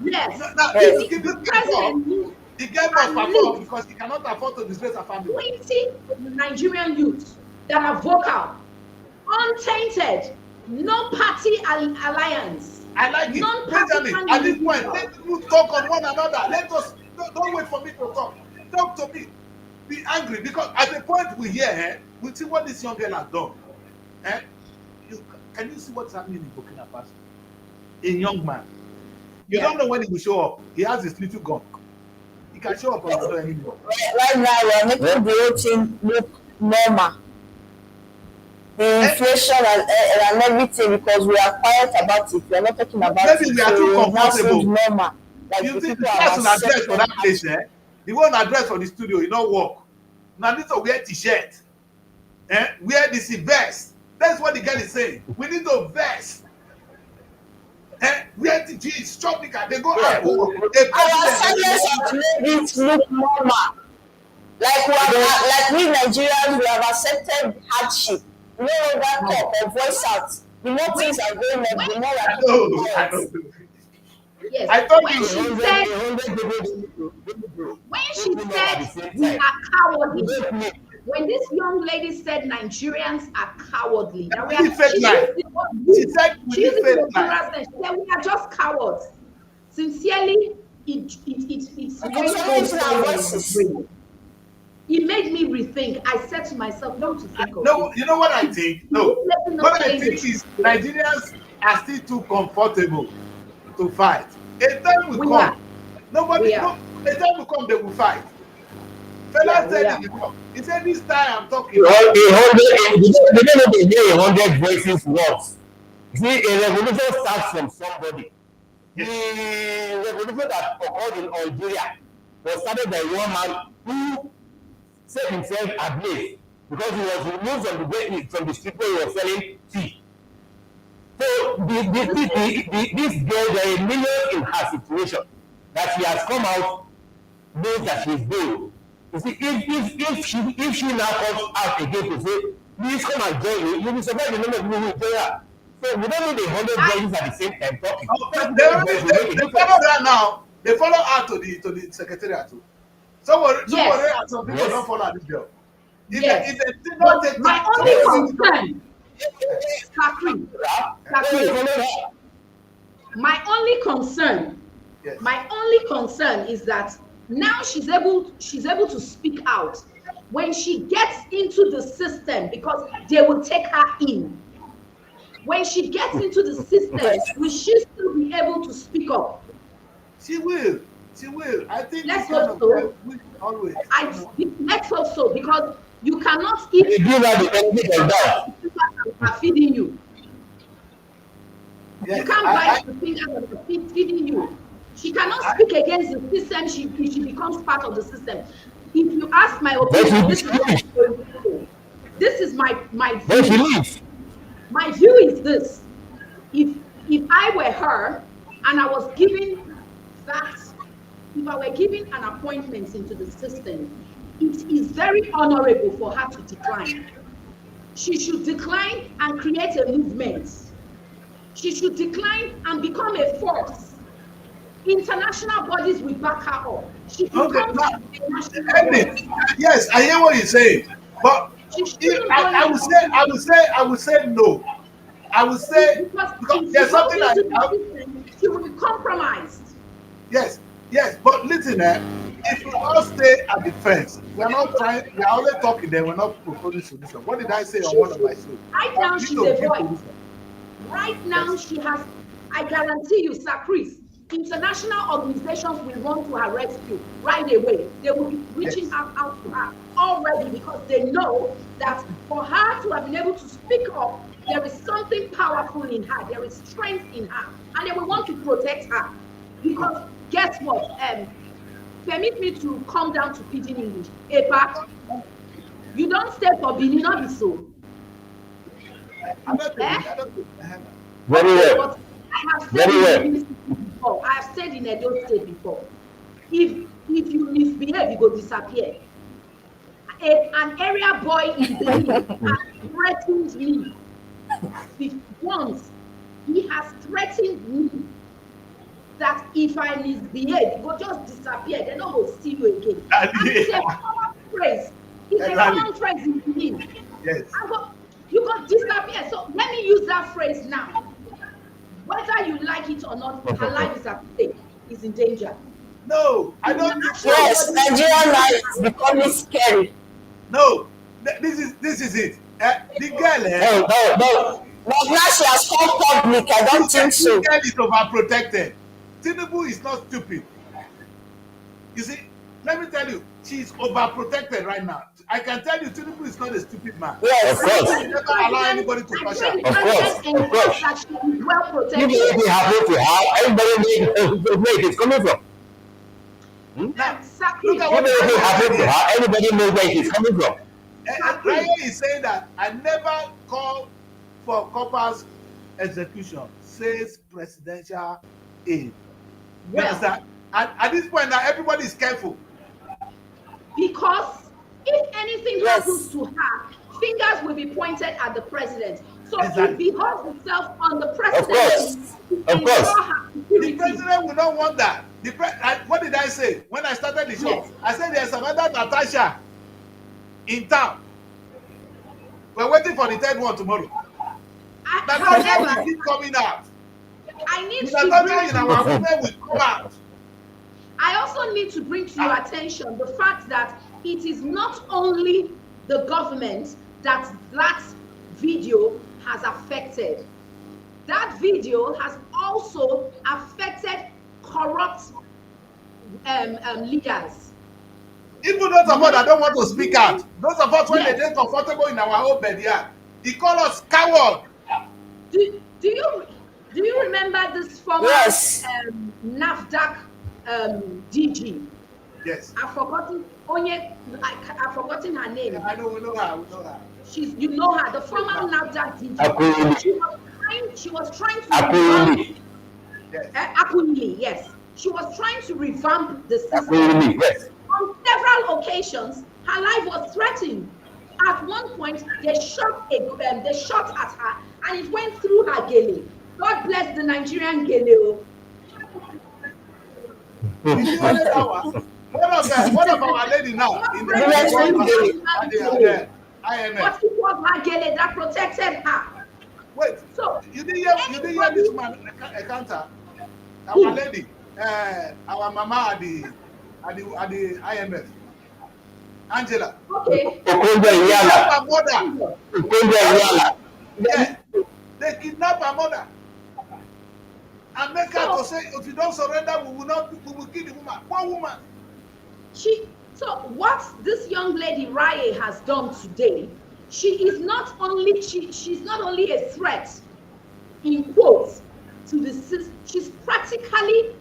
Yes. Now, if you give the president, the girl must perform because he cannot afford to disgrace her family. 20 Nigerian youths that are vocal, untainted, no party alliance. I like it. Benjamin, at this point, let us talk on one another. Let us. Don't wait for me to talk. Talk to me. Be angry because at the point we hear, we see what this young girl has done. Can you see what's happening in Burkina Faso? A young man. You don't know when he will show up. He has his little gun. He can show up on the door anymore. Right now, we are making the whole thing look normal. The inflation and everything, because we are quiet about it. We are not talking about Maybe it. We are too comfortable. Normal. Like you think the person address for that place, The one address for the studio, you know, work. Now need to wear t-shirt. Wear this vest. That's what the girl is saying. We need to vest. Wear the jeans, chop the car. They go out. Our silence has made it look normal. Like we Nigerians, we have accepted hardship. We no longer talk or voice out. The more things are going on, the more I know. Yes. I thought when you she said we are cowardly, when this young lady said Nigerians are cowardly, that we are, she said we are just cowards. Sincerely, it made me rethink. I said to myself, not to think of no, you know what I think? No, what I think is Nigerians are still too comfortable to fight. A time will come. A time will come, they will fight. Fellas said it before. He said, this time I'm talking. They don't know the 100 voices works. See, a revolution starts from somebody. The revolution that occurred in Algeria was started by one man who set himself ablaze because he was removed from the street where he was selling tea. So this girl, there are millions in her situation that she has come out, knows that she's doing. You see, if she now comes out again to say, please come and join me, you'll be surprised the number of people who will join her. So we don't need 100 voices at the same time talking. They follow her now. They follow her to the secretariat too. Some people don't follow this girl. If they don't take my only concern, my only concern is that now she's able to speak out. When she gets into the system, because they will take her in. When she gets into the system, will she still be able to speak up? She will. I think let's hope so. Always. Let's hope so, because you cannot eat. You give her the benefit of that. Are feeding you. Yes, you can't buy the fingers that are feeding you. She cannot speak against the system. She becomes part of the system. If you ask my opinion, this is my view. My view is this: if I were her and I was given that, if I were given an appointment into the system, it is very honorable for her to decline. She should decline and create a movement. She should decline and become a force. International bodies will back her up. She becomes yes, I hear what you're saying, but I would say no. I would say because there's something like she will be compromised. Yes, but listen, if we all stay at the fence, we are only talking there, we're not proposing solution. What did I say on one of my shows? Right now, she's a voice. Right now, she has, I guarantee you, Sir Chris, international organizations will run to her rescue right away. They will be reaching out to her already, because they know that for her to have been able to speak up, there is something powerful in her. There is strength in her, and they will want to protect her. Because guess what? Permit me to come down to pidgin English. Epa, you don't stay for Benin, not be so. Very well. I have stayed in Edo State before. If you misbehave, you go disappear. An area boy in Benin has threatened me. Once he has threatened me that if I misbehave, you will just disappear. They don't go see you again. It's a common phrase. It's a common phrase in Benin. Yes. You got disappear. So let me use that phrase now. Whether you like it or not, her life is at stake. Is in danger. No, I don't. Yes, Nigerian life is becoming scary. No, this is it. The girl. No. But now she has come public. I don't think so. The girl is overprotected. Tinubu is not stupid. You see, let me tell you, she's overprotected right now. I can tell you, Tinubu is not a stupid man. Yes, of course. He never allow anybody to push her. Of course. Well protected. If anything happens to her, everybody knows where it is coming from. Now, Exactly. look at If what anything happens to Raya her, everybody knows where she's coming from. is saying that I never called for Copper's execution, says presidential aide. You Well, understand? And at this point now, everybody is careful. because if anything happens Yes. to her, fingers will be pointed at the president. So it Exactly. behoves itself on the Of presidency course. to Of ensure course. her The security. president will not want that. What did I say when I started the show? Yes. I said there's another Natasha in town. We're waiting for the third one tomorrow. Natasha However, will keep coming out. I need The to Natasha bring in to our your, women will come out. I also need to bring to your attention the fact that it is not only the government that video has affected. That video has also affected corrupt leaders. Even those of us that don't want to speak out, those of us when they get comfortable in our own bed, yeah, he call us coward. Do you remember this former Yes. NAFDAC DG? Yes. I've forgotten her name. Yeah, I know, we know her. You know her, the former NAFDAC DG. Akurumi. She was trying to Akurumi. Yes. Akurumi, yes. She was trying to revamp the system. Akurumi, yes. On several occasions, her life was threatened. At one point, they shot at her, and it went through her gele. God bless the Nigerian gele. Did you hear that one? One of our lady now in the IMF. But it was her gele that protected her. Wait, So you didn't hear this man, Ekanta, our lady, our mama at the IMF, Angela. Okay. Her mother. Yeah, they kidnap her mother and make her to say, if you don't surrender, we will kill the woman. One woman. So what this young lady Raye has done today, she's not only a threat, in quotes, to the system. She's practically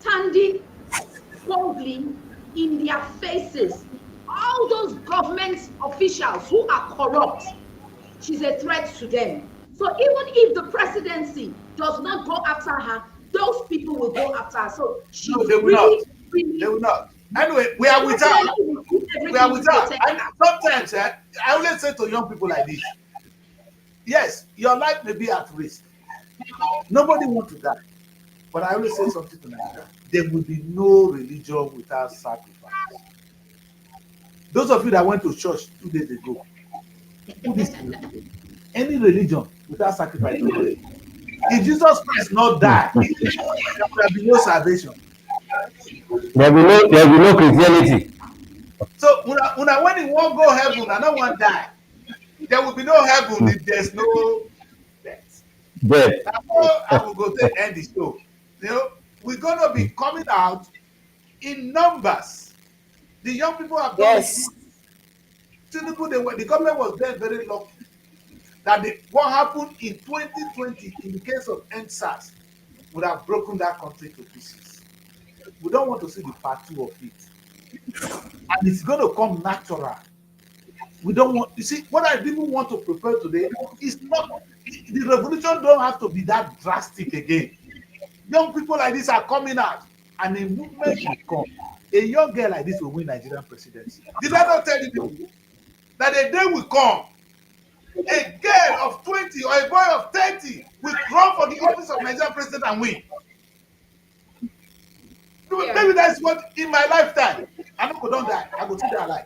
standing boldly in their faces. All those government officials who are corrupt, she's a threat to them. So even if the presidency does not go after her, those people will go after her. So she's No, they will not. They will not. Anyway, we are with her. We are with her. And sometimes I always say to young people like this, yes, your life may be at risk. Nobody wants to die. But I always say something to Nigeria. There will be no religion without sacrifice. Those of you that went to church 2 days ago, any religion without sacrifice. If Jesus Christ not die, there will be no salvation. There will be no Christianity. So when he won't go heaven and no one die, there will be no heaven if there's no death. I will go to end the show. You know, we're gonna be coming out in numbers. The young people have done it. The government was very lucky that what happened in 2020 in the case of NSAS would have broken that country to pieces. We don't want to see the part 2 of it. And it's going to come natural. We don't want, you see, what I even want to prepare today is not, the revolution don't have to be that drastic again. Young people like this are coming out and a movement will come. A young girl like this will win Nigerian presidency. Did I not tell you people that a day will come, a girl of 20 or a boy of 30 will run for the office of Nigerian president and win? Yeah. Maybe that's what in my lifetime. I don't die. I will see that alive.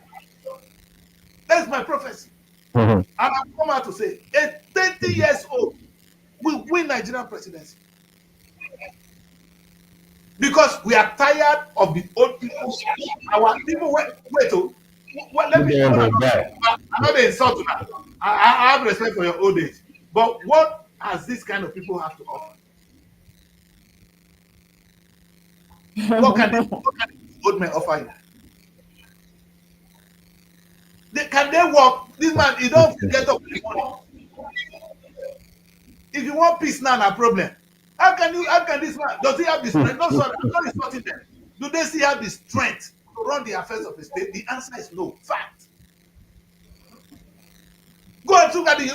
That's my prophecy. And I've come out to say a 30 years old will win Nigerian presidency. Because we are tired of the old people. Our people let me I'm not insulting now. I have respect for your old age. But what has this kind of people have to offer? What can these old men offer you? Can they work? This man, he don't get up in the morning. If you want peace now, no problem. How can this man, does he have this strength? No, sorry, I'm not insulting them. Do they still have the strength to run the affairs of a state? The answer is no. Fact. Go and look at the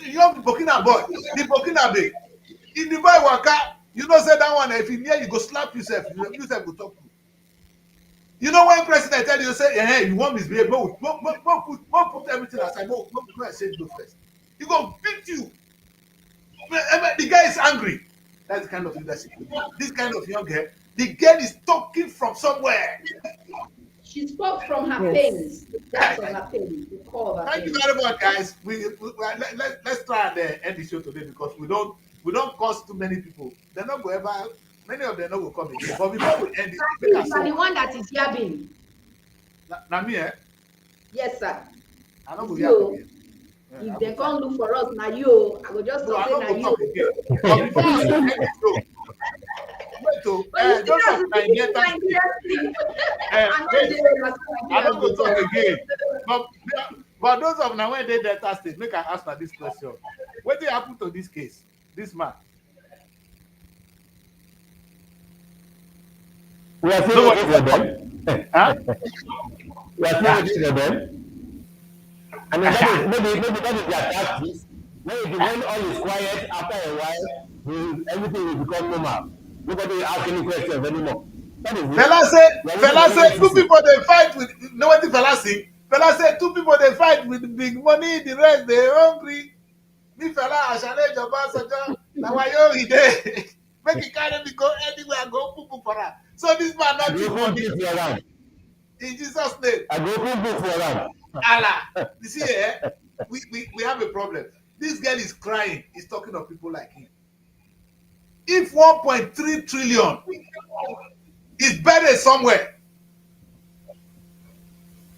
young Burkina boy, the Burkina Bay. If the boy waka, you know say that one, if you near you go slap yourself, yourself go talk to. You know when president tell you say, hey, you want misbehave, but put everything aside, go and say no first. He go beat you. The guy is angry. That's the kind of leadership. This kind of young girl, the girl is talking from somewhere. She spoke from her pains. That's of her pain. The core of her Thank pain. you very much, guys. Let's try and end the show today because we don't cause too many people. They're not going ever. Many of them not will come again. But before we end it, You are the one that is yabbing. Now me, eh? Yes, sir. I don't go You. yap again. If they can't look for us, now you. I will just No, I say don't now go you. talk again. But before I end the show, wait to those of Nigeria, I don't go talk again. But those of now when they Delta State, make I ask now this question: what did happen to this case? This man. We are still waiting for them. Huh? We are still waiting for them. I mean, maybe that is their tactics. Maybe when all is quiet, after a while, everything will become normal. Nobody will ask any questions anymore. That is it. Fella say two people they fight with. Know what the fella say? Fella say two people they fight with big money. The rest they hungry. Me fella, I shall let your boss adjourn. Now why you there? Make it carry me go anywhere. Go poo for her. So this man not give money. In Jesus' name. I go poo for them. Allah. You see, we have a problem. This girl is crying. He's talking of people like him. If 1.3 trillion is buried somewhere,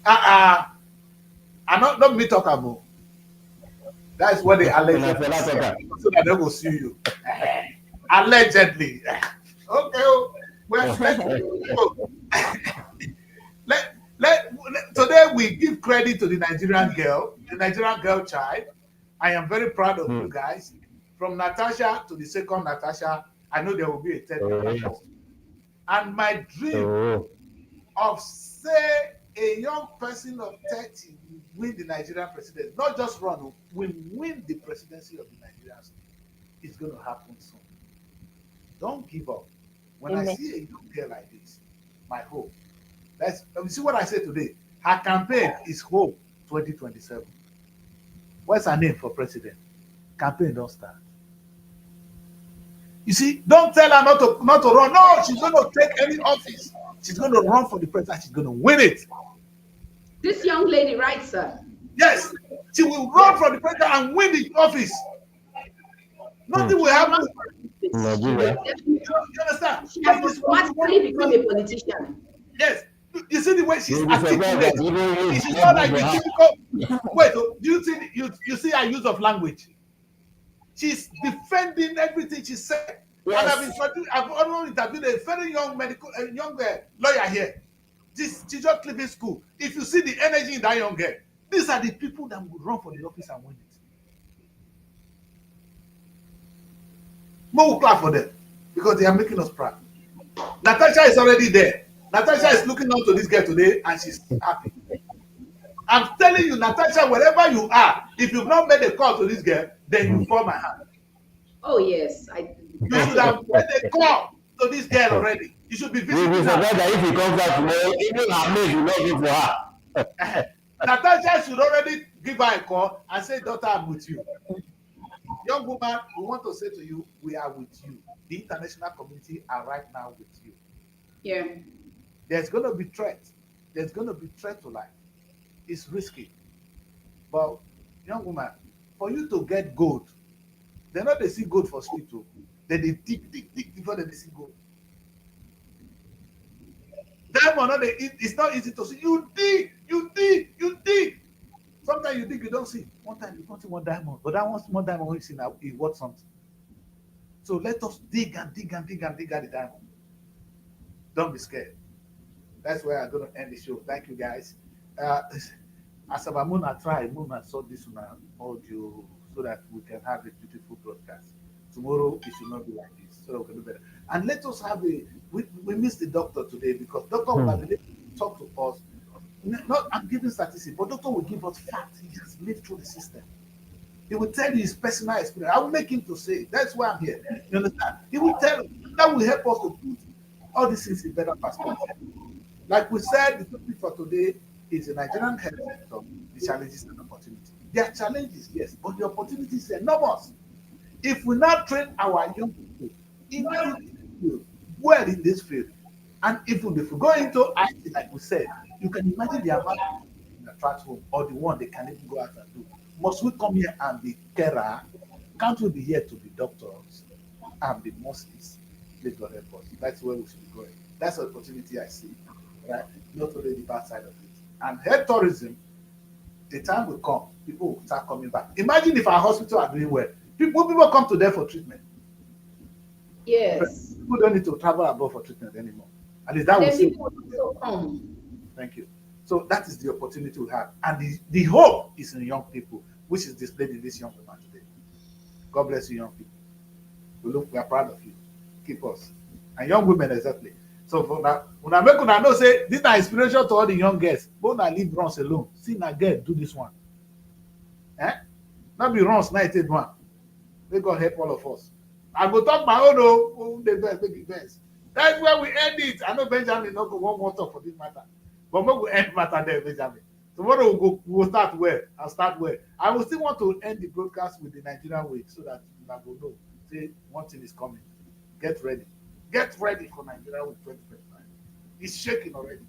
I not me talk about. That's what they allegedly say, so that they will sue you. Allegedly. Okay. Well, today we give credit to the Nigerian girl child. I am very proud of you guys. From Natasha to the second Natasha, I know there will be a third Natasha. And my dream of say a young person of 30 will win the Nigerian presidency, not just run, will win the presidency of the Nigerian state. It's going to happen soon. Don't give up. When I see a young girl like this, my hope. You see what I said today? Her campaign is Hope 2027. What's her name for president? Campaign don't start. You see, don't tell her not to run. No, she's going to take any office. She's going to run for the president. She's going to win it. This young lady, right, sir? Yes, she will run for the president and win the office. Nothing will happen. You understand? She has automatically become a politician. Yes. You see the way she's articulate. She's not like the typical. Wait, do you see you see her use of language? She's defending everything she said. Yes. And I've already interviewed a very young lawyer here. She just leaving school. If you see the energy in that young girl, these are the people that will run for the office and win it. More will clap for them because they are making us proud. Natasha is already there. Natasha is looking on to this girl today and she's happy. I'm telling you, Natasha, wherever you are, if you've not made a call to this girl, then you fall my hand. Oh, yes. You should have made a call to this girl already. You should be visiting her. That if he comes out tomorrow, even her maid will not give for her. Natasha should already give her a call and say, daughter, I'm with you. Young woman, we want to say to you, we are with you. The international community are right now with you. Yeah. There's going to be threat. There's going to be threat to life. It's risky. But, young woman, for you to get gold, they're not they see gold for street too. Then they dig before they see gold. Diamond, it's not easy to see. You dig. Sometimes you dig, you don't see. One time you don't see one diamond, but that one small diamond when you see now, it worth something. So let us dig at the diamond. Don't be scared. That's where I'm going to end the show. Thank you, guys. As I'm going to try, sort this one audio so that we can have a beautiful broadcast. Tomorrow, it should not be like this. so that we can do better. And let us have we missed the doctor today because doctor will have been able to talk to us. Not I'm giving statistics, but doctor will give us facts. He has lived through the system. He will tell you his personal experience. I will make him to say it. That's why I'm here. You understand? He will tell you. That will help us to put all these things in better perspective. Like we said, the topic for today is the Nigerian health sector, the challenges and opportunities. There are challenges, yes, but the opportunities are enormous. If we not train our young people well in this field, and even if we go into IT, like we said, you can imagine the amount in the track home or the one they can even go out and do. Must we come here and be carer? Can't we be here to be doctors and be nurses? Please God help us. That's where we should be going. That's an opportunity I see, right? Not only the bad side of it. And health tourism, the time will come, people will start coming back. Imagine if our hospitals are doing well. People come to there for treatment. Yes. People don't need to travel abroad for treatment anymore. And is that And what then people also come. Thank you. So that is the opportunity we have. And the hope is in young people, which is displayed in this young woman today. God bless you, young people. We are proud of you. Keep us. And young women, exactly. So for that, when I make una know, say, this is an inspiration to all the young girls. Don't leave runs alone. See, na girl, do this one. Not be runs, 91. May God help all of us. I go talk my own, the best, make the best. That's where we end it. I know Benjamin not go one more talk for this matter. But we will end matter there, Benjamin. Tomorrow we'll start where? I'll start where? I will still want to end the broadcast with the Nigerian way so that you will know. Say one thing is coming. Get ready. Get ready for Nigeria Week 2025. It's shaking already.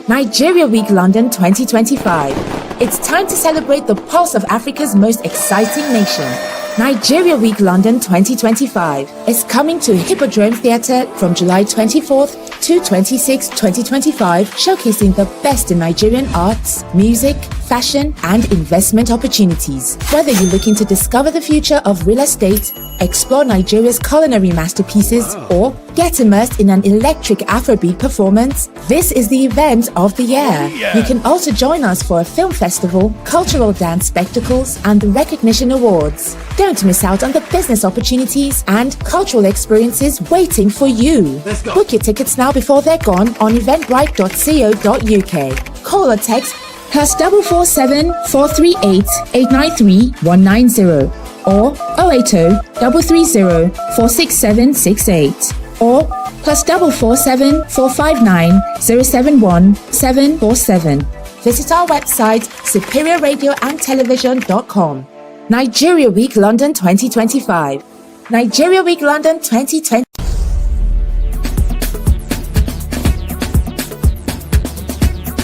Nigeria Week London 2025. It's time to celebrate the pulse of Africa's most exciting nation. Nigeria Week London 2025 is coming to Hippodrome Theatre from July 24th to 26, 2025, showcasing the best in Nigerian arts, music, fashion, and investment opportunities. Whether you're looking to discover the future of real estate, explore Nigeria's culinary masterpieces, or get immersed in an electric Afrobeat performance, this is the event of the year. You can also join us for a film festival, cultural dance spectacles, and the recognition awards. Don't miss out on the business opportunities and cultural experiences waiting for you. Book your tickets now before they're gone on eventbrite.co.uk. Call or text +447 438 893 190 or 080 330 46768 or +447 459 071 747. Visit our website superiorradioandtelevision.com. Nigeria Week London 2025. Nigeria Week London 2020.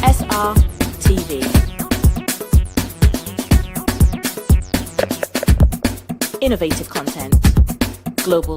Srtv. Innovative content. Global